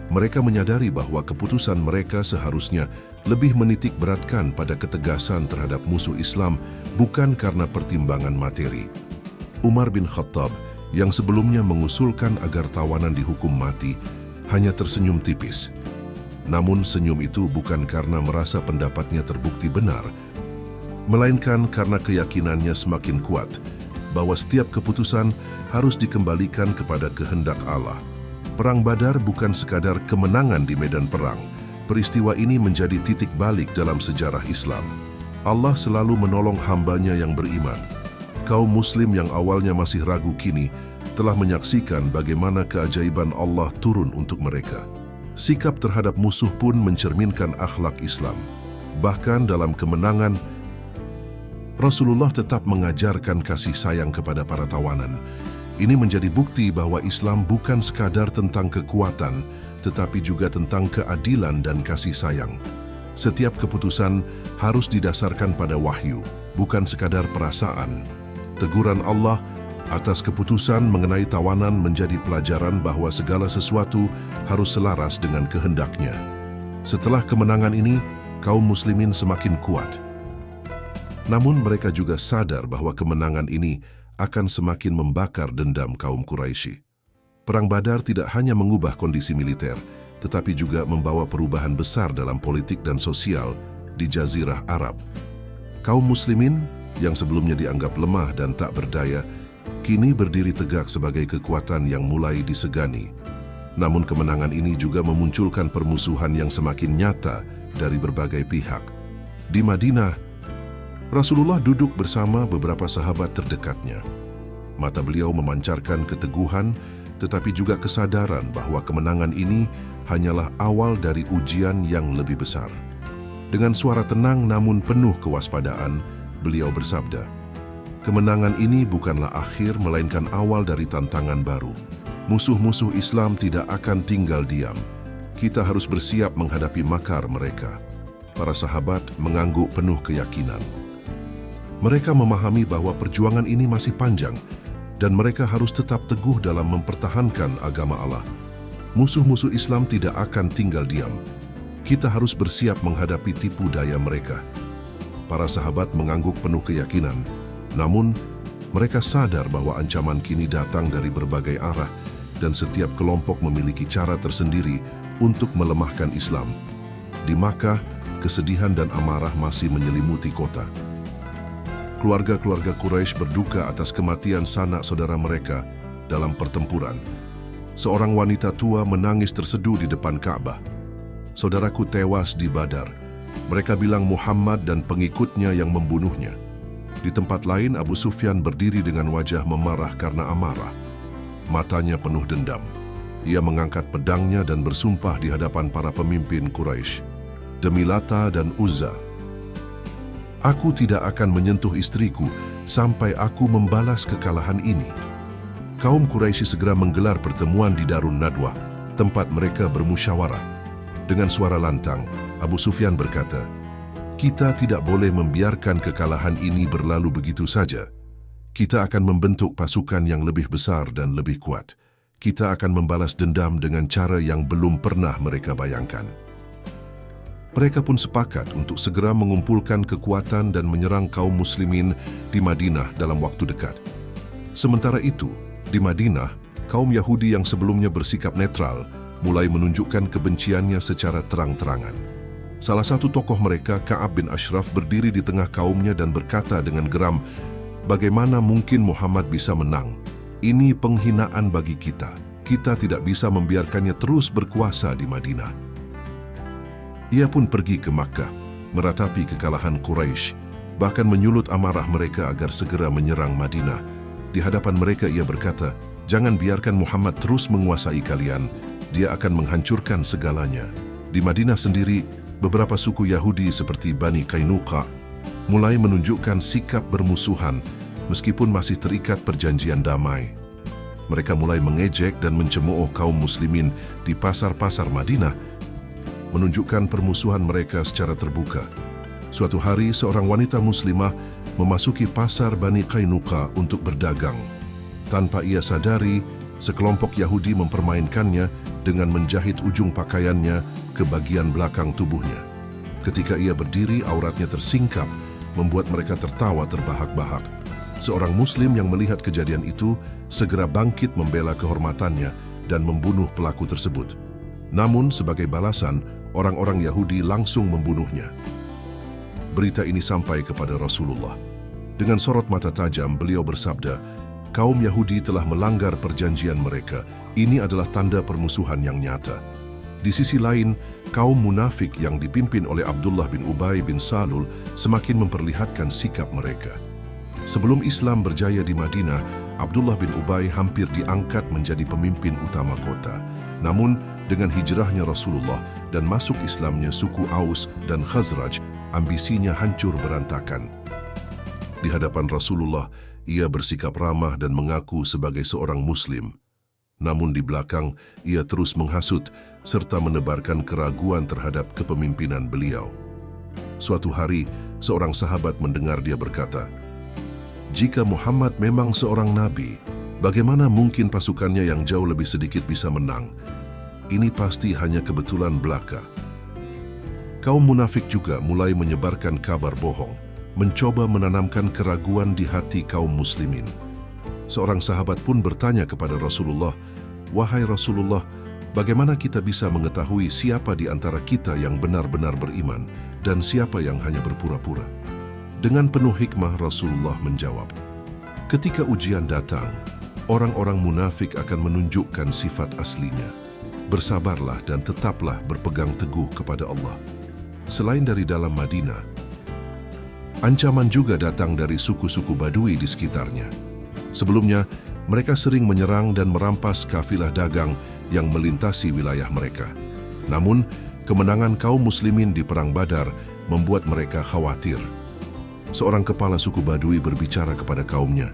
Mereka menyadari bahwa keputusan mereka seharusnya lebih menitik beratkan pada ketegasan terhadap musuh Islam, bukan karena pertimbangan materi. Umar bin Khattab, yang sebelumnya mengusulkan agar tawanan dihukum mati, hanya tersenyum tipis. Namun senyum itu bukan karena merasa pendapatnya terbukti benar, melainkan karena keyakinannya semakin kuat bahwa setiap keputusan harus dikembalikan kepada kehendak Allah. Perang Badar bukan sekadar kemenangan di medan perang. Peristiwa ini menjadi titik balik dalam sejarah Islam. Allah selalu menolong hambanya yang beriman. Kaum muslim yang awalnya masih ragu kini telah menyaksikan bagaimana keajaiban Allah turun untuk mereka. Sikap terhadap musuh pun mencerminkan akhlak Islam. Bahkan dalam kemenangan, Rasulullah tetap mengajarkan kasih sayang kepada para tawanan. Ini menjadi bukti bahwa Islam bukan sekadar tentang kekuatan, tetapi juga tentang keadilan dan kasih sayang. Setiap keputusan harus didasarkan pada wahyu, bukan sekadar perasaan. Teguran Allah atas keputusan mengenai tawanan menjadi pelajaran bahwa segala sesuatu harus selaras dengan kehendaknya. Setelah kemenangan ini, kaum muslimin semakin kuat. Namun mereka juga sadar bahwa kemenangan ini akan semakin membakar dendam kaum Quraisy. Perang Badar tidak hanya mengubah kondisi militer, tetapi juga membawa perubahan besar dalam politik dan sosial di Jazirah Arab. Kaum muslimin yang sebelumnya dianggap lemah dan tak berdaya, kini berdiri tegak sebagai kekuatan yang mulai disegani. Namun kemenangan ini juga memunculkan permusuhan yang semakin nyata dari berbagai pihak. Di Madinah, Rasulullah duduk bersama beberapa sahabat terdekatnya. Mata beliau memancarkan keteguhan, tetapi juga kesadaran bahwa kemenangan ini hanyalah awal dari ujian yang lebih besar. Dengan suara tenang namun penuh kewaspadaan, beliau bersabda, "Kemenangan ini bukanlah akhir, melainkan awal dari tantangan baru. Musuh-musuh Islam tidak akan tinggal diam. Kita harus bersiap menghadapi makar mereka." Para sahabat mengangguk penuh keyakinan. Mereka memahami bahwa perjuangan ini masih panjang, dan mereka harus tetap teguh dalam mempertahankan agama Allah. Musuh-musuh Islam tidak akan tinggal diam. Kita harus bersiap menghadapi tipu daya mereka. Para sahabat mengangguk penuh keyakinan, namun mereka sadar bahwa ancaman kini datang dari berbagai arah dan setiap kelompok memiliki cara tersendiri untuk melemahkan Islam. Di Makkah, kesedihan dan amarah masih menyelimuti kota. Keluarga-keluarga Quraisy berduka atas kematian sanak saudara mereka dalam pertempuran. Seorang wanita tua menangis terseduh di depan Ka'bah. Saudaraku tewas di Badar. Mereka bilang Muhammad dan pengikutnya yang membunuhnya. Di tempat lain, Abu Sufyan berdiri dengan wajah memarah karena amarah. Matanya penuh dendam. Ia mengangkat pedangnya dan bersumpah di hadapan para pemimpin Quraisy. Demi Lata dan Uzza, aku tidak akan menyentuh istriku sampai aku membalas kekalahan ini. Kaum Quraisy segera menggelar pertemuan di Darun Nadwah, tempat mereka bermusyawarah. Dengan suara lantang, Abu Sufyan berkata, "Kita tidak boleh membiarkan kekalahan ini berlalu begitu saja. Kita akan membentuk pasukan yang lebih besar dan lebih kuat. Kita akan membalas dendam dengan cara yang belum pernah mereka bayangkan." Mereka pun sepakat untuk segera mengumpulkan kekuatan dan menyerang kaum muslimin di Madinah dalam waktu dekat. Sementara itu, di Madinah, kaum Yahudi yang sebelumnya bersikap netral mulai menunjukkan kebenciannya secara terang-terangan. Salah satu tokoh mereka, Ka'ab bin Ashraf, berdiri di tengah kaumnya dan berkata dengan geram, "Bagaimana mungkin Muhammad bisa menang? Ini penghinaan bagi kita. Kita tidak bisa membiarkannya terus berkuasa di Madinah." Ia pun pergi ke Makkah, meratapi kekalahan Quraisy, bahkan menyulut amarah mereka agar segera menyerang Madinah. Di hadapan mereka ia berkata, "Jangan biarkan Muhammad terus menguasai kalian, dia akan menghancurkan segalanya." Di Madinah sendiri, beberapa suku Yahudi seperti Bani Qainuqa mulai menunjukkan sikap bermusuhan meskipun masih terikat perjanjian damai. Mereka mulai mengejek dan mencemooh kaum muslimin di pasar-pasar Madinah, menunjukkan permusuhan mereka secara terbuka. Suatu hari, seorang wanita muslimah memasuki pasar Bani Qainuqa untuk berdagang. Tanpa ia sadari, sekelompok Yahudi mempermainkannya dengan menjahit ujung pakaiannya ke bagian belakang tubuhnya. Ketika ia berdiri, auratnya tersingkap, membuat mereka tertawa terbahak-bahak. Seorang Muslim yang melihat kejadian itu segera bangkit membela kehormatannya dan membunuh pelaku tersebut. Namun, sebagai balasan, orang-orang Yahudi langsung membunuhnya. Berita ini sampai kepada Rasulullah. Dengan sorot mata tajam, beliau bersabda, "Kaum Yahudi telah melanggar perjanjian mereka. Ini adalah tanda permusuhan yang nyata." Di sisi lain, kaum munafik yang dipimpin oleh Abdullah bin Ubay bin Salul semakin memperlihatkan sikap mereka. Sebelum Islam berjaya di Madinah, Abdullah bin Ubay hampir diangkat menjadi pemimpin utama kota. Namun, dengan hijrahnya Rasulullah dan masuk Islamnya suku Aus dan Khazraj, ambisinya hancur berantakan. Di hadapan Rasulullah, ia bersikap ramah dan mengaku sebagai seorang Muslim. Namun di belakang, ia terus menghasut serta menebarkan keraguan terhadap kepemimpinan beliau. Suatu hari, seorang sahabat mendengar dia berkata, "Jika Muhammad memang seorang nabi, bagaimana mungkin pasukannya yang jauh lebih sedikit bisa menang? Ini pasti hanya kebetulan belaka." Kaum munafik juga mulai menyebarkan kabar bohong, mencoba menanamkan keraguan di hati kaum muslimin. Seorang sahabat pun bertanya kepada Rasulullah, "Wahai Rasulullah, bagaimana kita bisa mengetahui siapa di antara kita yang benar-benar beriman dan siapa yang hanya berpura-pura?" Dengan penuh hikmah Rasulullah menjawab, "Ketika ujian datang, orang-orang munafik akan menunjukkan sifat aslinya. Bersabarlah dan tetaplah berpegang teguh kepada Allah." Selain dari dalam Madinah, ancaman juga datang dari suku-suku Badui di sekitarnya. Sebelumnya, mereka sering menyerang dan merampas kafilah dagang yang melintasi wilayah mereka. Namun, kemenangan kaum muslimin di Perang Badar membuat mereka khawatir. Seorang kepala suku Badui berbicara kepada kaumnya,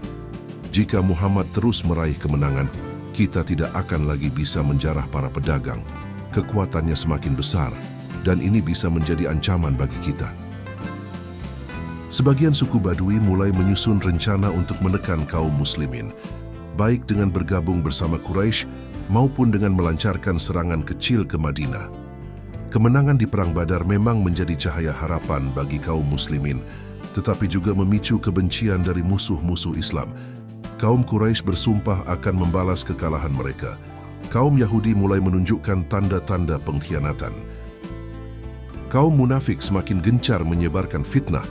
"Jika Muhammad terus meraih kemenangan, kita tidak akan lagi bisa menjarah para pedagang. Kekuatannya semakin besar, dan ini bisa menjadi ancaman bagi kita." Sebagian suku Badui mulai menyusun rencana untuk menekan kaum muslimin. baik dengan bergabung bersama Quraisy maupun dengan melancarkan serangan kecil ke Madinah. Kemenangan di Perang Badar memang menjadi cahaya harapan bagi kaum muslimin, tetapi juga memicu kebencian dari musuh-musuh Islam. Kaum Quraisy bersumpah akan membalas kekalahan mereka. Kaum Yahudi mulai menunjukkan tanda-tanda pengkhianatan. Kaum munafik semakin gencar menyebarkan fitnah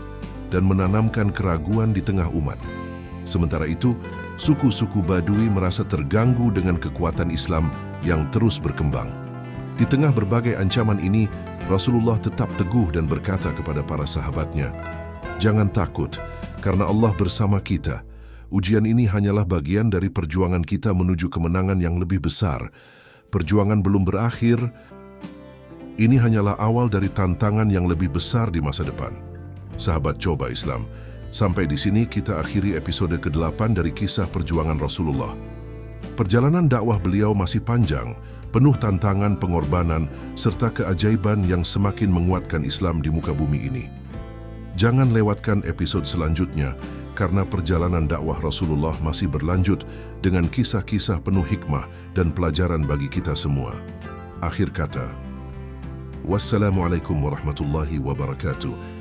dan menanamkan keraguan di tengah umat. Sementara itu, suku-suku Badui merasa terganggu dengan kekuatan Islam yang terus berkembang. Di tengah berbagai ancaman ini, Rasulullah tetap teguh dan berkata kepada para sahabatnya, "Jangan takut, karena Allah bersama kita. Ujian ini hanyalah bagian dari perjuangan kita menuju kemenangan yang lebih besar. Perjuangan belum berakhir. Ini hanyalah awal dari tantangan yang lebih besar di masa depan." Sahabat Coba Islam, sampai di sini kita akhiri episode ke-8 dari kisah perjuangan Rasulullah. Perjalanan dakwah beliau masih panjang, penuh tantangan, pengorbanan, serta keajaiban yang semakin menguatkan Islam di muka bumi ini. Jangan lewatkan episode selanjutnya, karena perjalanan dakwah Rasulullah masih berlanjut dengan kisah-kisah penuh hikmah dan pelajaran bagi kita semua. Akhir kata, wassalamualaikum warahmatullahi wabarakatuh.